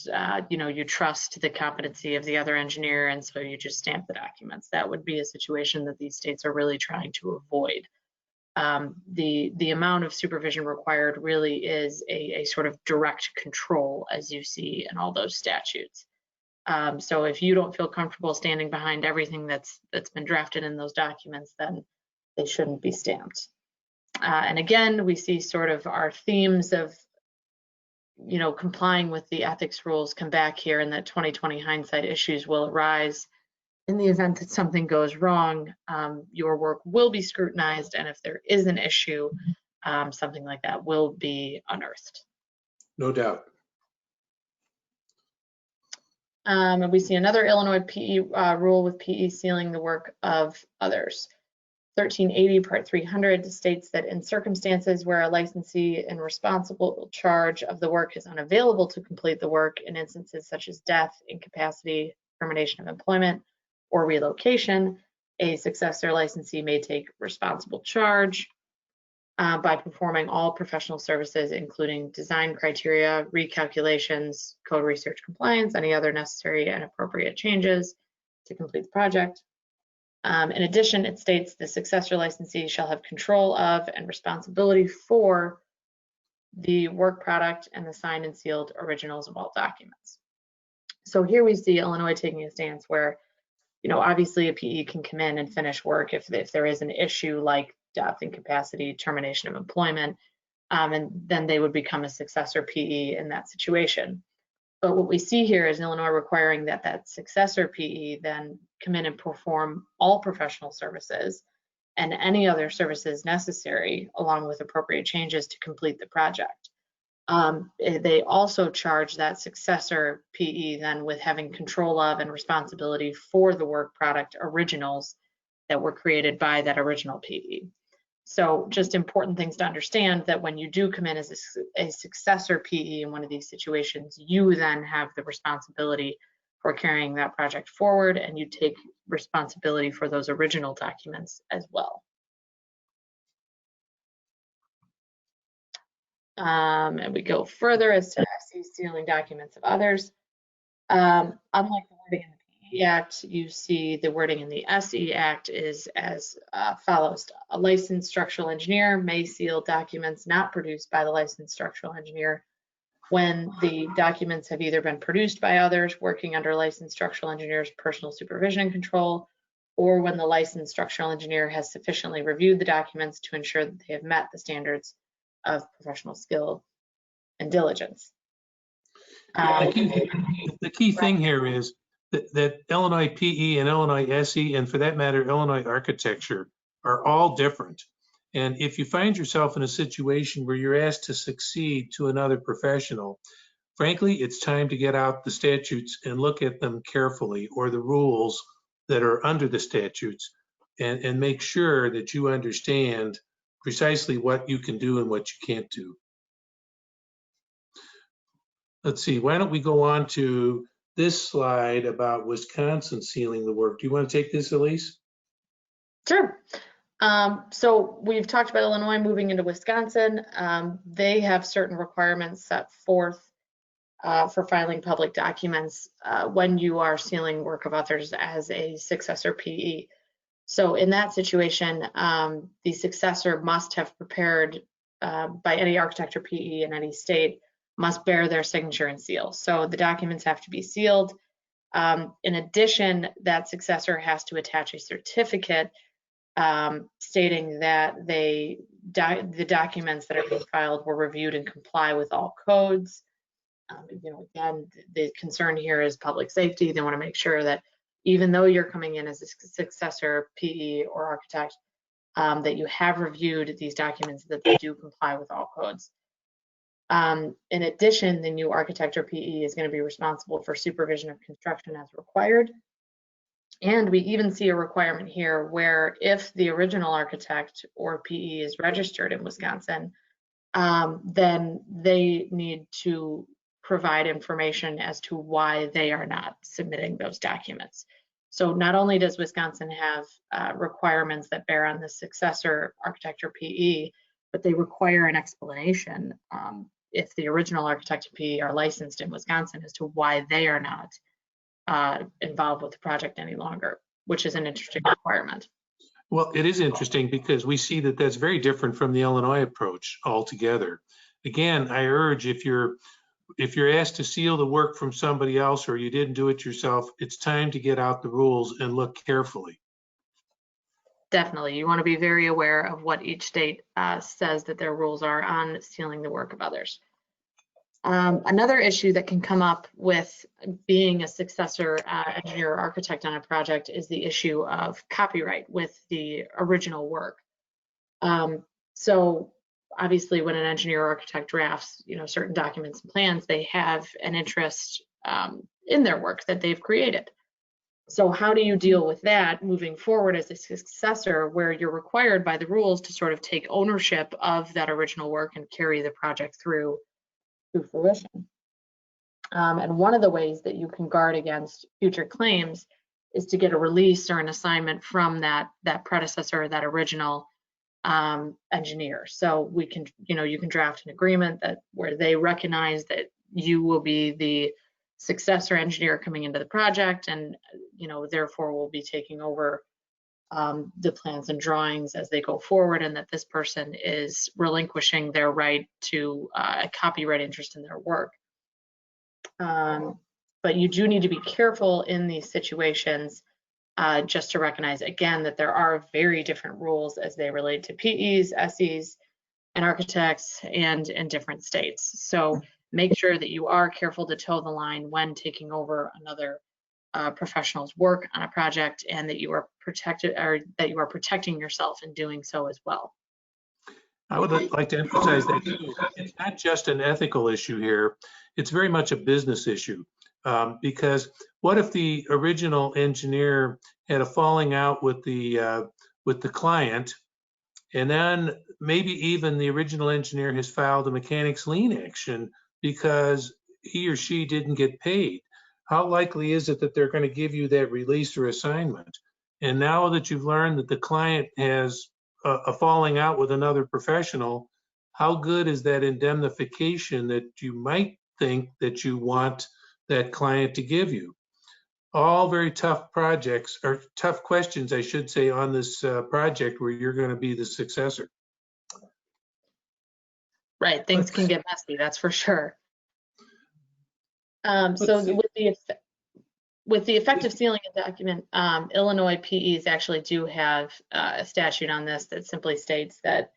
you know, you trust the competency of the other engineer, and so you just stamp the documents. That would be a situation that these states are really trying to avoid. The amount of supervision required really is a sort of direct control, as you see in all those statutes. So if you don't feel comfortable standing behind everything that's been drafted in those documents, then they shouldn't be stamped. And again, we see sort of our themes of, you know, complying with the ethics rules come back here, and that 2020 hindsight issues will arise. In the event that something goes wrong, your work will be scrutinized, and if there is an issue, something like that will be unearthed. No doubt. And we see another Illinois PE rule with PE sealing the work of others. 1380 Part 300 states that in circumstances where a licensee in responsible charge of the work is unavailable to complete the work in instances such as death, incapacity, termination of employment, or relocation, a successor licensee may take responsible charge by performing all professional services, including design criteria, recalculations, code research compliance, any other necessary and appropriate changes to complete the project. In addition, it states the successor licensee shall have control of and responsibility for the work product and the signed and sealed originals of all documents. So here we see Illinois taking a stance where, you know, obviously a PE can come in and finish work if there is an issue like death, incapacity, termination of employment, and then they would become a successor PE in that situation. But what we see here is Illinois requiring that that successor PE then come in and perform all professional services and any other services necessary, along with appropriate changes to complete the project. They also charge that successor PE then with having control of and responsibility for the work product originals that were created by that original PE. So just important things to understand, that when you do come in as a successor PE in one of these situations, you then have the responsibility for carrying that project forward, and you take responsibility for those original documents as well. And we go further as to ASCE sealing documents of others. Unlike the wording in the PE Act, you see the wording in the SE Act is as follows. A licensed structural engineer may seal documents not produced by the licensed structural engineer when the documents have either been produced by others working under licensed structural engineer's personal supervision and control, or when the licensed structural engineer has sufficiently reviewed the documents to ensure that they have met the standards of professional skill and diligence. The key thing here is that Illinois PE and Illinois SE, and for that matter, Illinois architecture, are all different. And if you find yourself in a situation where you're asked to succeed to another professional, frankly, it's time to get out the statutes and look at them carefully, or the rules that are under the statutes, and make sure that you understand precisely what you can do and what you can't do. Let's see, why don't we go on to this slide about Wisconsin sealing the work. Do you want to take this, Elise? Sure. So we've talked about Illinois moving into Wisconsin. They have certain requirements set forth for filing public documents when you are sealing work of others as a successor PE. So in that situation, the successor must have prepared by any architect or PE in any state, must bear their signature and seal. So the documents have to be sealed. In addition, that successor has to attach a certificate stating that the documents that are being filed were reviewed and comply with all codes. Again, the concern here is public safety. They want to make sure that even though you're coming in as a successor PE or architect, that you have reviewed these documents, that they do comply with all codes. In addition, the new architect or PE is going to be responsible for supervision of construction as required. And we even see a requirement here where if the original architect or PE is registered in Wisconsin, then they need to provide information as to why they are not submitting those documents. So not only does Wisconsin have requirements that bear on the successor architect or PE, but they require an explanation if the original architect and PE are licensed in Wisconsin as to why they are not involved with the project any longer, which is an interesting requirement. Well, it is interesting because we see that that's very different from the Illinois approach altogether. Again, I urge, if you're asked to seal the work from somebody else or you didn't do it yourself, it's time to get out the rules and look carefully. Definitely. You want to be very aware of what each state says that their rules are on sealing the work of others. Another issue that can come up with being a successor engineer or architect on a project is the issue of copyright with the original work. So obviously when an engineer or architect drafts, certain documents and plans, they have an interest in their work that they've created. So how do you deal with that moving forward as a successor, where you're required by the rules to sort of take ownership of that original work and carry the project through fruition? And one of the ways that you can guard against future claims is to get a release or an assignment from that predecessor, that original engineer. So we can, you can draft an agreement where they recognize that you will be the successor engineer coming into the project, and therefore will be taking over the plans and drawings as they go forward, and that this person is relinquishing their right to a copyright interest in their work. But you do need to be careful in these situations, just to recognize again that there are very different rules as they relate to PEs, SEs, and architects, and in different states. So make sure that you are careful to toe the line when taking over another professional's work on a project, and that you are protected, or that you are protecting yourself in doing so as well. I would like to emphasize that too. It's not just an ethical issue here. It's very much a business issue, because what if the original engineer had a falling out with the client, And then maybe even the original engineer has filed a mechanics lien action because he or she didn't get paid. How likely is it that they're going to give you that release or assignment? And now that you've learned that the client has a falling out with another professional, how good is that indemnification that you might think that you want that client to give you? All very tough projects, or tough questions, I should say, on this project where you're going to be the successor. Right, things can get messy, that's for sure. So with the effective sealing a document, Illinois PEs actually do have a statute on this that simply states that,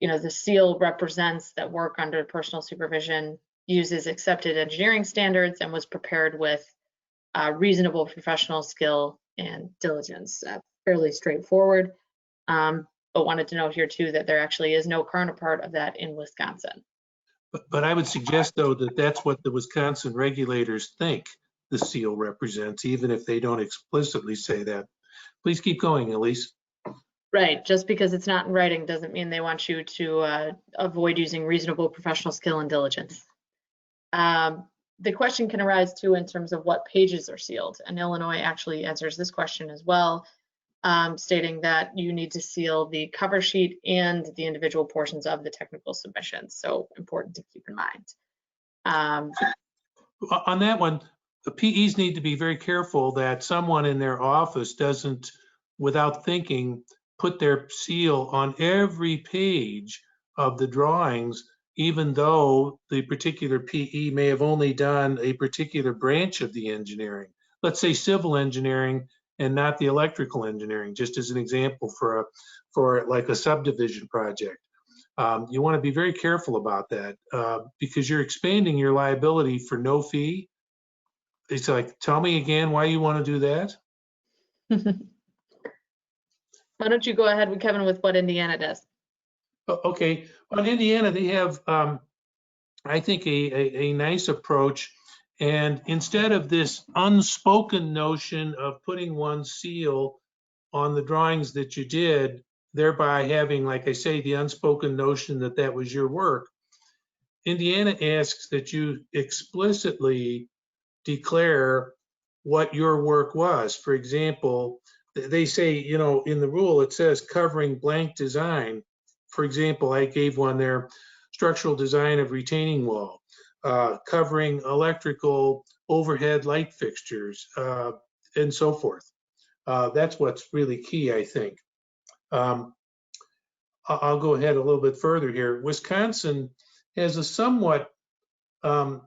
you know, the seal represents that work under personal supervision uses accepted engineering standards and was prepared with reasonable professional skill and diligence. Fairly straightforward, but wanted to note here too that there actually is no counterpart of that in Wisconsin. But I would suggest, though, that that's what the Wisconsin regulators think the seal represents, even if they don't explicitly say that. Please keep going, Elise. Right, just because it's not in writing doesn't mean they want you to avoid using reasonable professional skill and diligence. The question can arise too in terms of what pages are sealed, and Illinois actually answers this question as well, stating that you need to seal the cover sheet and the individual portions of the technical submission. So important to keep in mind. On that one, the PEs need to be very careful that someone in their office doesn't, without thinking, put their seal on every page of the drawings, even though the particular PE may have only done a particular branch of the engineering. Let's say civil engineering and not the electrical engineering, just as an example for like a subdivision project. You want to be very careful about that because you're expanding your liability for no fee. It's like, tell me again why you want to do that. Why don't you go ahead with Kevin with what Indiana does? Okay, on Indiana, they have, I think, a nice approach. And instead of this unspoken notion of putting one seal on the drawings that you did, thereby having, like I say, the unspoken notion that that was your work, Indiana asks that you explicitly declare what your work was. For example, they say, you know, in the rule, it says covering blank design. For example, I gave one there, structural design of retaining wall, covering electrical overhead light fixtures, and so forth. That's what's really key, I think. I'll go ahead a little bit further here. Wisconsin has a somewhat, I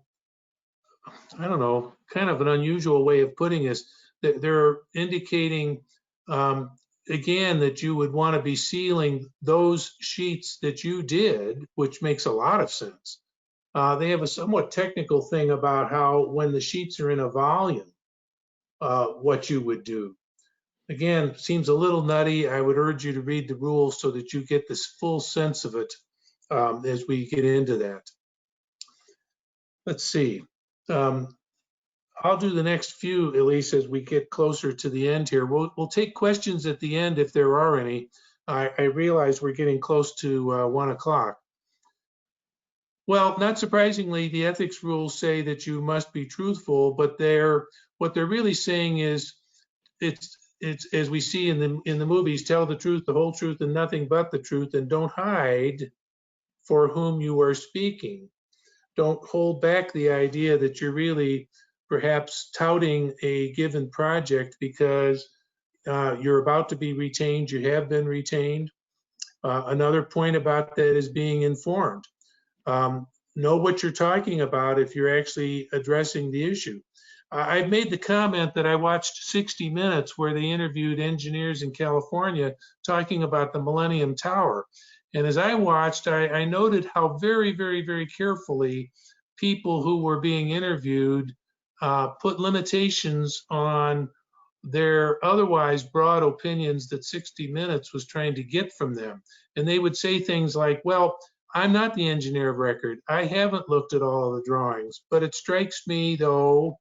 don't know, kind of an unusual way of putting this. They're indicating, again, that you would want to be sealing those sheets that you did, which makes a lot of sense. They have a somewhat technical thing about how when the sheets are in a volume, what you would do. Again, seems a little nutty. I would urge you to read the rules so that you get this full sense of it as we get into that. Let's see. I'll do the next few, Elise, as we get closer to the end here. We'll take questions at the end if there are any. I realize we're getting close to 1 o'clock. Well, not surprisingly, the ethics rules say that you must be truthful, but what they're really saying is it's as we see in the movies, tell the truth, the whole truth, and nothing but the truth, and don't hide for whom you are speaking. Don't hold back the idea that you're really perhaps touting a given project because you're about to be retained, you have been retained. Another point about that is being informed. Know what you're talking about if you're actually addressing the issue. I've made the comment that I watched 60 Minutes where they interviewed engineers in California talking about the Millennium Tower. And as I watched, I noted how very, very, very carefully people who were being interviewed put limitations on their otherwise broad opinions that 60 Minutes was trying to get from them. And they would say things like, well, I'm not the engineer of record. I haven't looked at all of the drawings, but it strikes me, though,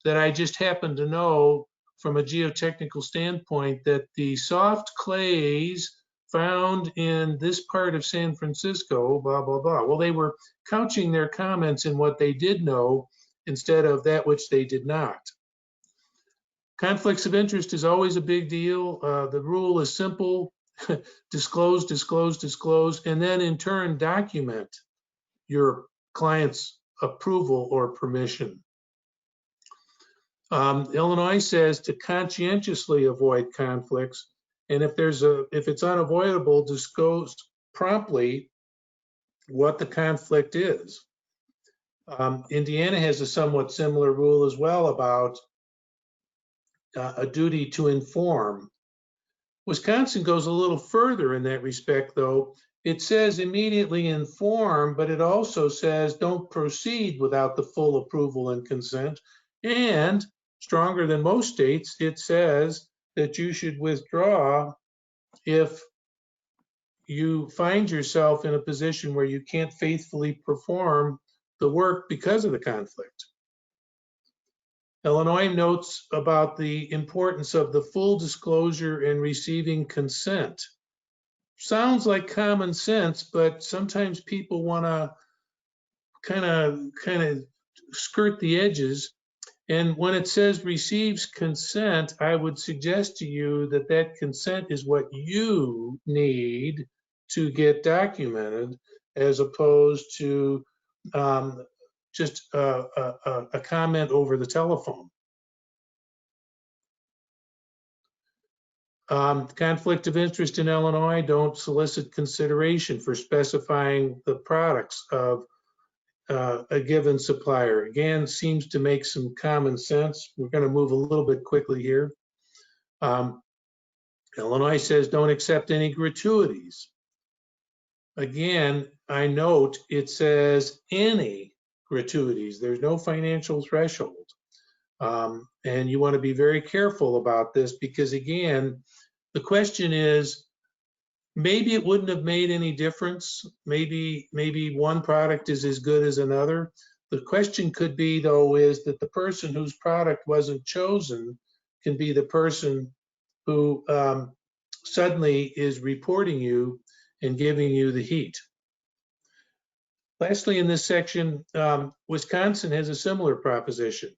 that I just happen to know from a geotechnical standpoint that the soft clays found in this part of San Francisco, blah, blah, blah. Well, they were couching their comments in what they did know instead of that which they did not. Conflicts of interest is always a big deal. The rule is simple: disclose, disclose, disclose, and then in turn document your client's approval or permission. Illinois says to conscientiously avoid conflicts, and if it's unavoidable, disclose promptly what the conflict is. Indiana has a somewhat similar rule as well about a duty to inform. Wisconsin goes a little further in that respect, though. It says immediately inform, but it also says don't proceed without the full approval and consent. And stronger than most states, it says that you should withdraw if you find yourself in a position where you can't faithfully perform the work because of the conflict. Illinois notes about the importance of the full disclosure and receiving consent. Sounds like common sense, but sometimes people want to kind of skirt the edges. And when it says receives consent, I would suggest to you that that consent is what you need to get documented, as opposed to just a comment over the telephone. Conflict of interest in Illinois: don't solicit consideration for specifying the products of a given supplier. Again, seems to make some common sense. We're going to move a little bit quickly here. Illinois says don't accept any gratuities. Again, I note it says any gratuities. There's no financial threshold. And you want to be very careful about this, because again, the question is, maybe it wouldn't have made any difference. Maybe one product is as good as another. The question could be, though, is that the person whose product wasn't chosen can be the person who suddenly is reporting you and giving you the heat. Lastly, in this section, Wisconsin has a similar proposition.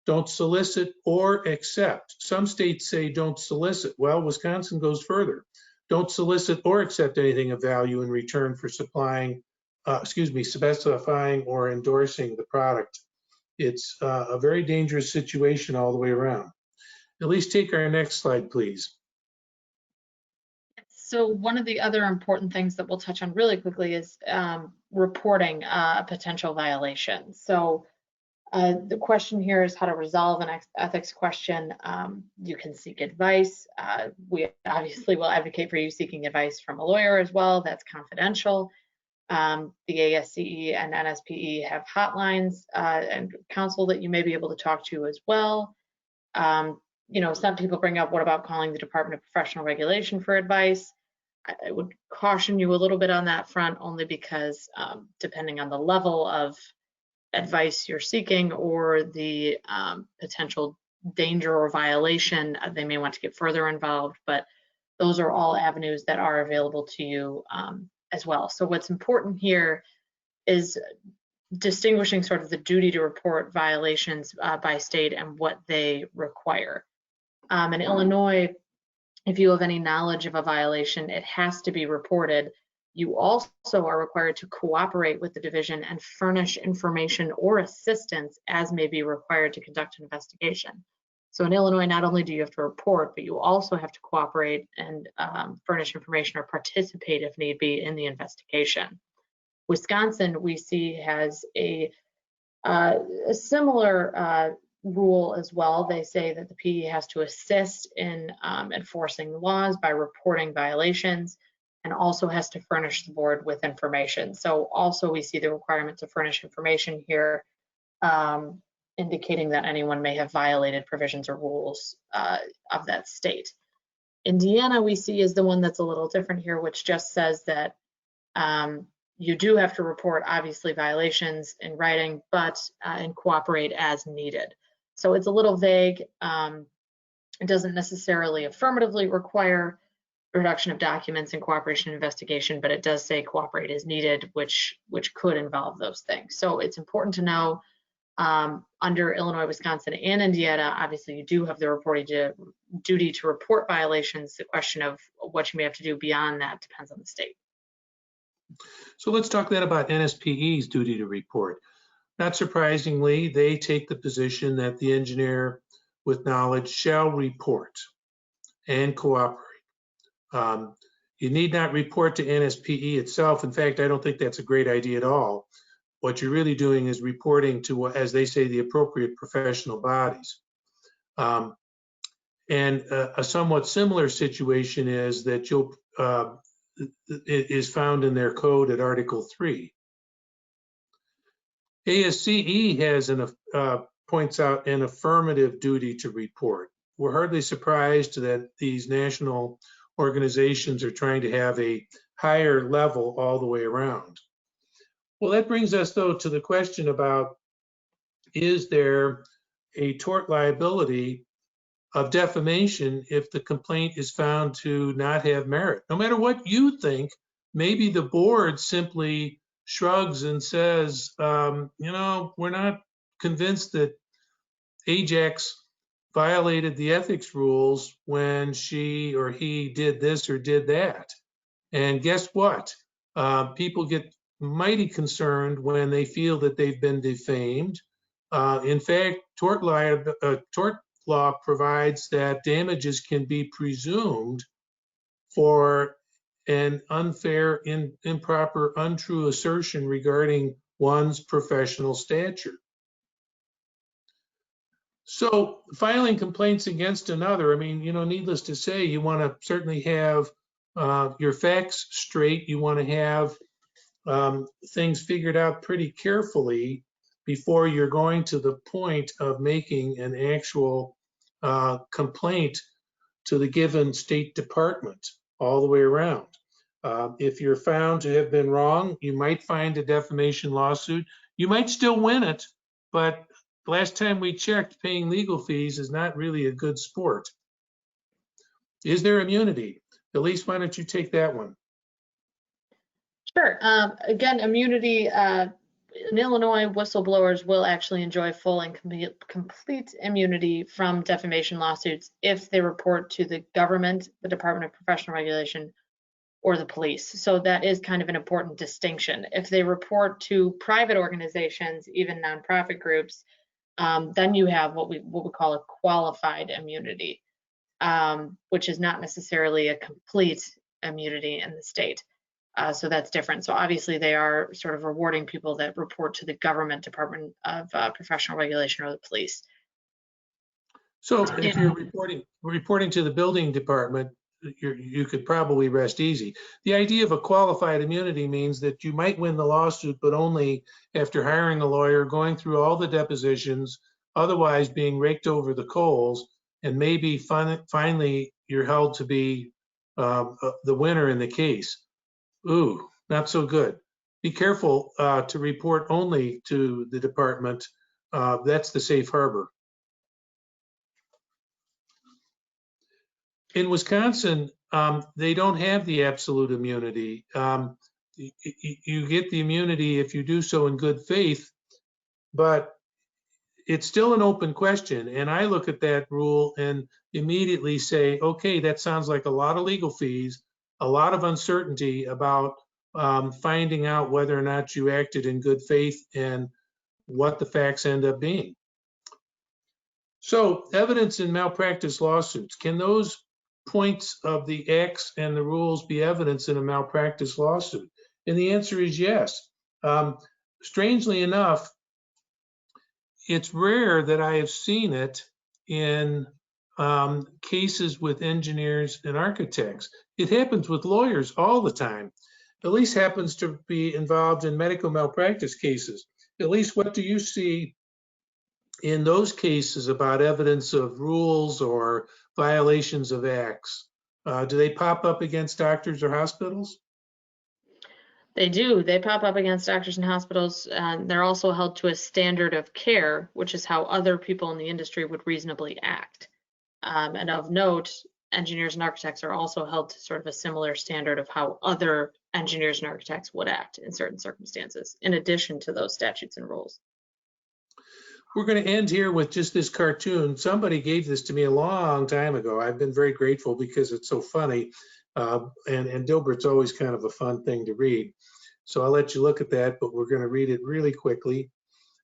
Don't solicit or accept. Some states say don't solicit. Well, Wisconsin goes further. Don't solicit or accept anything of value in return for specifying or endorsing the product. It's a very dangerous situation all the way around. At least take our next slide, please. So one of the other important things that we'll touch on really quickly is reporting a potential violation. So the question here is how to resolve an ethics question. You can seek advice. We obviously will advocate for you seeking advice from a lawyer as well. That's confidential. The ASCE and NSPE have hotlines and counsel that you may be able to talk to as well. You know, some people bring up, what about calling the Department of Professional Regulation for advice? I would caution you a little bit on that front, only because depending on the level of advice you're seeking or the potential danger or violation, they may want to get further involved, but those are all avenues that are available to you as well. So what's important here is distinguishing sort of the duty to report violations by state and what they require. In Illinois, if you have any knowledge of a violation, it has to be reported. You also are required to cooperate with the division and furnish information or assistance as may be required to conduct an investigation. So in Illinois, not only do you have to report, but you also have to cooperate and furnish information or participate if need be in the investigation. Wisconsin, we see, has a similar rule as well. They say that the PE has to assist in enforcing the laws by reporting violations, and also has to furnish the board with information. So also we see the requirement to furnish information here, indicating that anyone may have violated provisions or rules of that state. Indiana, we see, is the one that's a little different here, which just says that you do have to report, obviously, violations in writing, but and cooperate as needed. So it's a little vague. It doesn't necessarily affirmatively require production of documents and cooperation investigation, but it does say cooperate as needed, which could involve those things. So it's important to know under Illinois, Wisconsin, and Indiana, obviously you do have the duty to report violations. The question of what you may have to do beyond that depends on the state. So let's talk then about NSPE's duty to report. Not surprisingly, they take the position that the engineer with knowledge shall report and cooperate. You need not report to NSPE itself. In fact, I don't think that's a great idea at all. What you're really doing is reporting to, as they say, the appropriate professional bodies. And a somewhat similar situation is that it is found in their code at Article 3. ASCE points out an affirmative duty to report. We're hardly surprised that these national organizations are trying to have a higher level all the way around. Well, that brings us, though, to the question about, is there a tort liability of defamation if the complaint is found to not have merit? No matter what you think, maybe the board simply shrugs and says, you know, we're not convinced that Ajax violated the ethics rules when she or he did this or did that. And guess what? People get mighty concerned when they feel that they've been defamed. In fact, tort law provides that damages can be presumed for an unfair, improper, untrue assertion regarding one's professional stature. So filing complaints against another, I mean, you know, needless to say, you want to certainly have your facts straight. You want to have things figured out pretty carefully before you're going to the point of making an actual complaint to the given state department all the way around. If you're found to have been wrong, you might find a defamation lawsuit. You might still win it, but last time we checked, paying legal fees is not really a good sport. Is there immunity? Elise, why don't you take that one? Sure. Again, immunity in Illinois, whistleblowers will actually enjoy full and complete immunity from defamation lawsuits if they report to the government, the Department of Professional Regulation, or the police. So that is kind of an important distinction. If they report to private organizations, even nonprofit groups, then you have what we call a qualified immunity, which is not necessarily a complete immunity in the state. So that's different. So obviously they are sort of rewarding people that report to the government Department of Professional Regulation or the police. So if you're reporting to the building department, you could probably rest easy. The idea of a qualified immunity means that you might win the lawsuit, but only after hiring a lawyer, going through all the depositions, otherwise being raked over the coals, and maybe finally you're held to be the winner in the case. Ooh, not so good. Be careful to report only to the department. That's the safe harbor. In Wisconsin, they don't have the absolute immunity. You get the immunity if you do so in good faith, but it's still an open question. And I look at that rule and immediately say, okay, that sounds like a lot of legal fees, a lot of uncertainty about finding out whether or not you acted in good faith and what the facts end up being. So evidence in malpractice lawsuits, can those points of the acts and the rules be evidence in a malpractice lawsuit? And the answer is yes. Strangely enough, it's rare that I have seen it in cases with engineers and architects. It happens with lawyers all the time. Elise happens to be involved in medical malpractice cases. Elise, what do you see in those cases about evidence of rules or violations of acts? Do they pop up against doctors or hospitals? They do. They pop up against doctors and hospitals. They're also held to a standard of care, which is how other people in the industry would reasonably act. And of note, engineers and architects are also held to sort of a similar standard of how other engineers and architects would act in certain circumstances, in addition to those statutes and rules. We're going to end here with just this cartoon. Somebody gave this to me a long time ago. I've been very grateful because it's so funny. And Dilbert's always kind of a fun thing to read. So I'll let you look at that, but we're going to read it really quickly.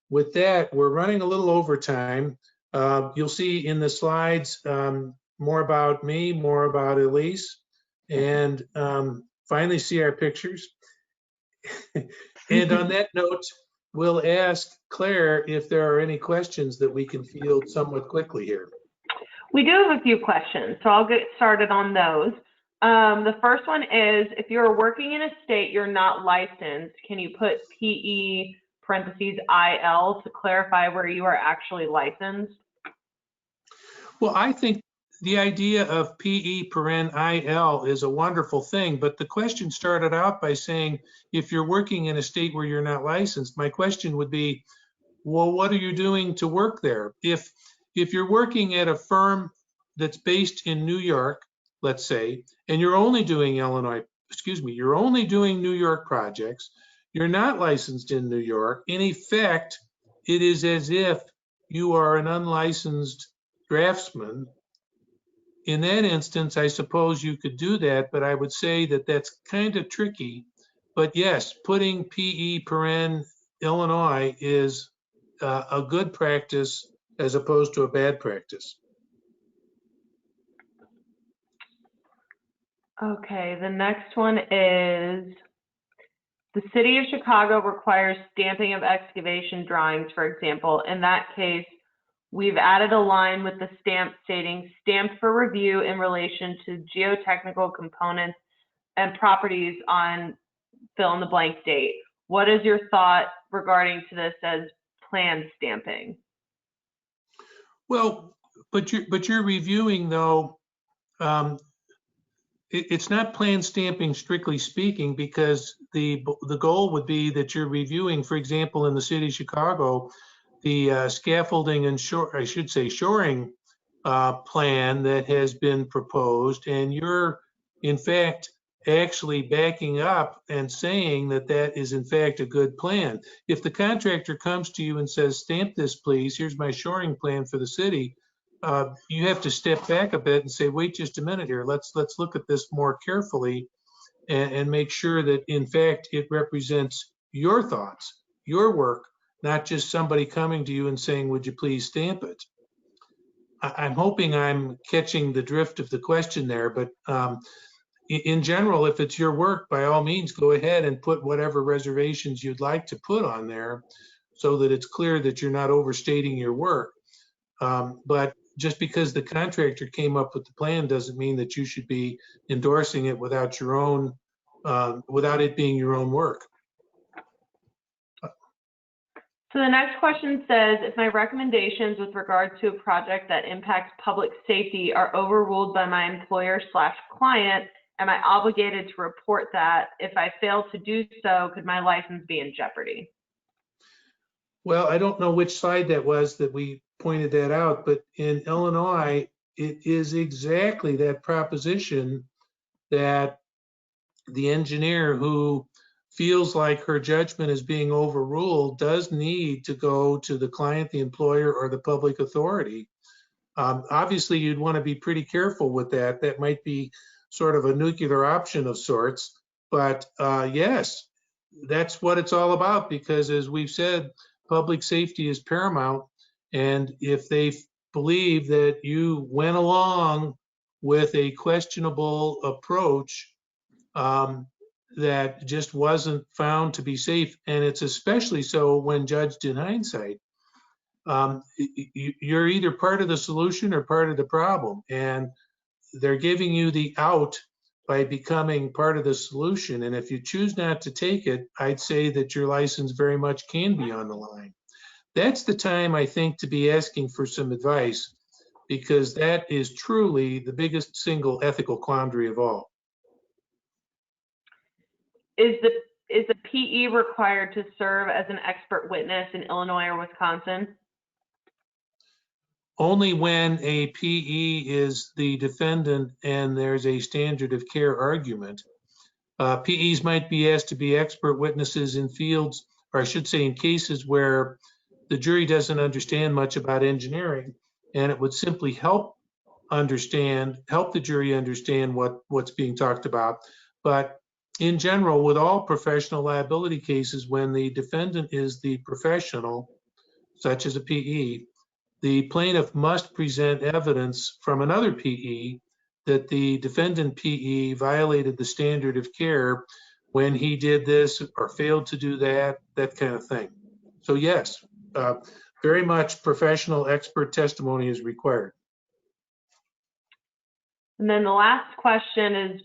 With that, we're running a little over time. You'll see in the slides more about me, more about Elise, and finally see our pictures. And on that note, we'll ask Claire if there are any questions that we can field somewhat quickly here. We do have a few questions, so I'll get started on those. The first one is, if you're working in a state you're not licensed, can you put PE parentheses IL to clarify where you are actually licensed? Well, I think the idea of PE paren IL is a wonderful thing, but the question started out by saying, if you're working in a state where you're not licensed, my question would be, well, what are you doing to work there? If you're working at a firm that's based in New York, let's say, and you're only doing you're only doing New York projects, you're not licensed in New York, in effect, it is as if you are an unlicensed draftsman. In that instance, I suppose you could do that, but I would say that that's kind of tricky. But yes, putting PE paren Illinois is a good practice as opposed to a bad practice. Okay, the next one is, the City of Chicago requires stamping of excavation drawings, for example. In that case, we've added a line with the stamp stating stamped for review in relation to geotechnical components and properties on fill in the blank date. What is your thought regarding to this as planned stamping? Well, but you're reviewing though, it's not plan stamping strictly speaking, because the goal would be that you're reviewing, for example, in the City of Chicago, the scaffolding and shoring plan that has been proposed, and you're in fact actually backing up and saying that that is in fact a good plan. If the contractor comes to you and says, stamp this please, here's my shoring plan for the city, you have to step back a bit and say, wait just a minute here, let's look at this more carefully and make sure that in fact it represents your thoughts, your work, not just somebody coming to you and saying, would you please stamp it? I'm hoping I'm catching the drift of the question there, but in general, if it's your work, by all means, go ahead and put whatever reservations you'd like to put on there so that it's clear that you're not overstating your work. But just because the contractor came up with the plan doesn't mean that you should be endorsing it without your own, without it being your own work. So the next question says, if my recommendations with regard to a project that impacts public safety are overruled by my employer/client, am I obligated to report that? If I fail to do so, could my license be in jeopardy? Well, I don't know which slide that was that we pointed that out, but in Illinois, it is exactly that proposition that the engineer who feels like her judgment is being overruled does need to go to the client, the employer, or the public authority. Obviously, you'd want to be pretty careful with that. That might be sort of a nuclear option of sorts, but yes, that's what it's all about, because as we've said, public safety is paramount. And if they believe that you went along with a questionable approach that just wasn't found to be safe, and it's especially so when judged in hindsight, you're either part of the solution or part of the problem. And they're giving you the out by becoming part of the solution. And if you choose not to take it, I'd say that your license very much can be on the line. That's the time, I think, to be asking for some advice, because that is truly the biggest single ethical quandary of all. Is the PE required to serve as an expert witness in Illinois or Wisconsin? only when a PE is the defendant and there's a standard of care argument. PEs might be asked to be expert witnesses in fields, or I should say in cases where the jury doesn't understand much about engineering, and it would simply help the jury understand what's being talked about. But in general, with all professional liability cases, when the defendant is the professional, such as a PE, the plaintiff must present evidence from another PE that the defendant PE violated the standard of care when he did this or failed to do that kind of thing. So yes, very much professional expert testimony is required. And then the last question is,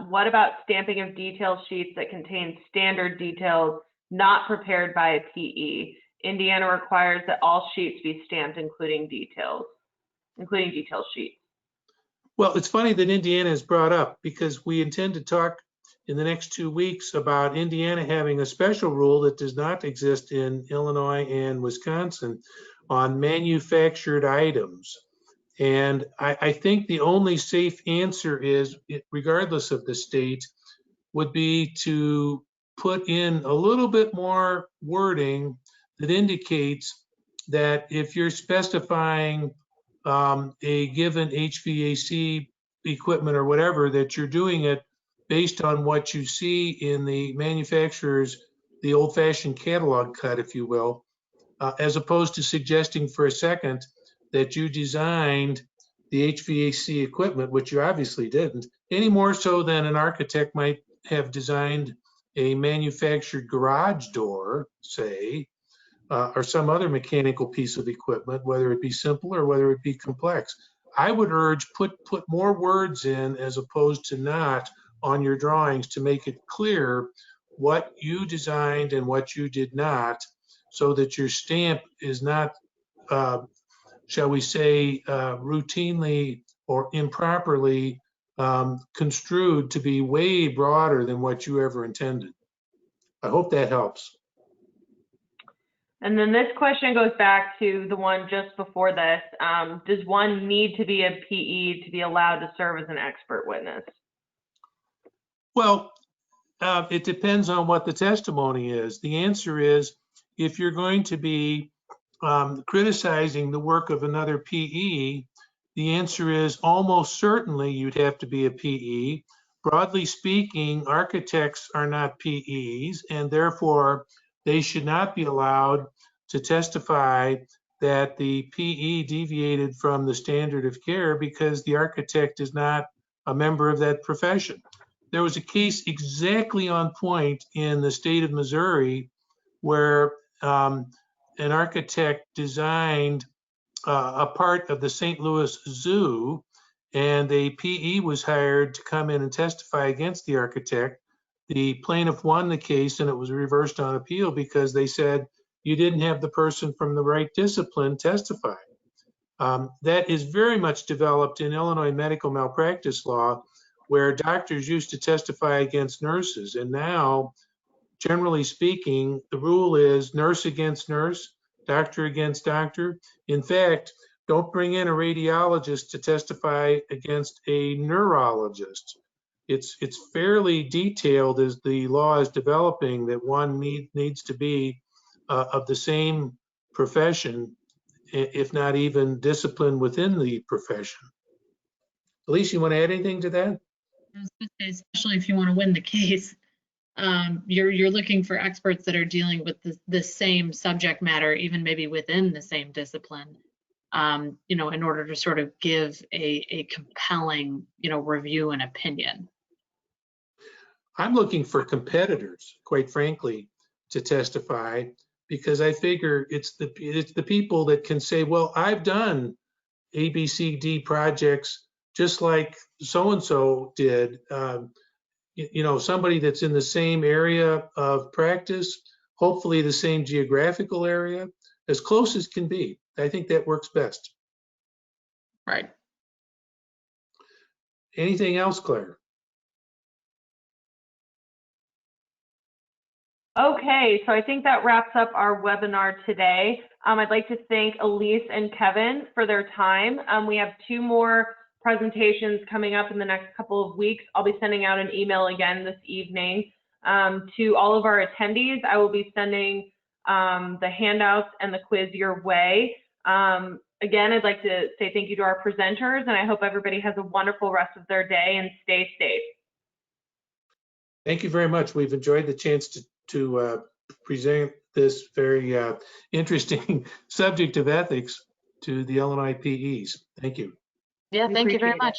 what about stamping of detail sheets that contain standard details not prepared by a PE? Indiana requires that all sheets be stamped, including detail sheets. Well, it's funny that Indiana is brought up because we intend to talk in the next 2 weeks about Indiana having a special rule that does not exist in Illinois and Wisconsin on manufactured items. And I think the only safe answer is, regardless of the state, would be to put in a little bit more wording that indicates that if you're specifying a given HVAC equipment or whatever, that you're doing it based on what you see in the manufacturer's, the old-fashioned catalog cut, if you will, as opposed to suggesting for a second that you designed the HVAC equipment, which you obviously didn't, any more so than an architect might have designed a manufactured garage door, say, or some other mechanical piece of equipment, whether it be simple or whether it be complex. I would urge put more words in as opposed to not on your drawings to make it clear what you designed and what you did not, so that your stamp is not, shall we say, routinely or improperly construed to be way broader than what you ever intended. I hope that helps. And then this question goes back to the one just before this. Does one need to be a PE to be allowed to serve as an expert witness? Well, it depends on what the testimony is. The answer is, if you're going to be criticizing the work of another PE, the answer is almost certainly you'd have to be a PE. Broadly speaking, architects are not PEs, and therefore they should not be allowed to testify that the PE deviated from the standard of care because the architect is not a member of that profession. There was a case exactly on point in the state of Missouri where an architect designed a part of the St. Louis Zoo, and a PE was hired to come in and testify against the architect. The plaintiff won the case and it was reversed on appeal because they said you didn't have the person from the right discipline testify. That is very much developed in Illinois medical malpractice law, where doctors used to testify against nurses, and now, generally speaking, the rule is nurse against nurse, doctor against doctor. In fact, don't bring in a radiologist to testify against a neurologist. It's fairly detailed as the law is developing that one needs to be of the same profession, if not even discipline within the profession. Elise, you want to add anything to that? I was gonna say, especially if you want to win the case, you're looking for experts that are dealing with the same subject matter, even maybe within the same discipline, in order to sort of give a compelling, review and opinion. I'm looking for competitors, quite frankly, to testify, because I figure it's the people that can say, well, I've done ABCD projects just like so-and-so did. Somebody that's in the same area of practice, hopefully the same geographical area, as close as can be. I think that works best. Right. Anything else, Claire? Okay, so I think that wraps up our webinar today. I'd like to thank Elise and Kevin for their time. We have 2 more presentations coming up in the next couple of weeks. I'll be sending out an email again this evening to all of our attendees. I will be sending the handouts and the quiz your way. Again, I'd like to say thank you to our presenters, and I hope everybody has a wonderful rest of their day and stay safe. Thank you very much. We've enjoyed the chance to present this very interesting subject of ethics to the Illinois PEs. Thank you. Yeah, We thank you very appreciate it. much.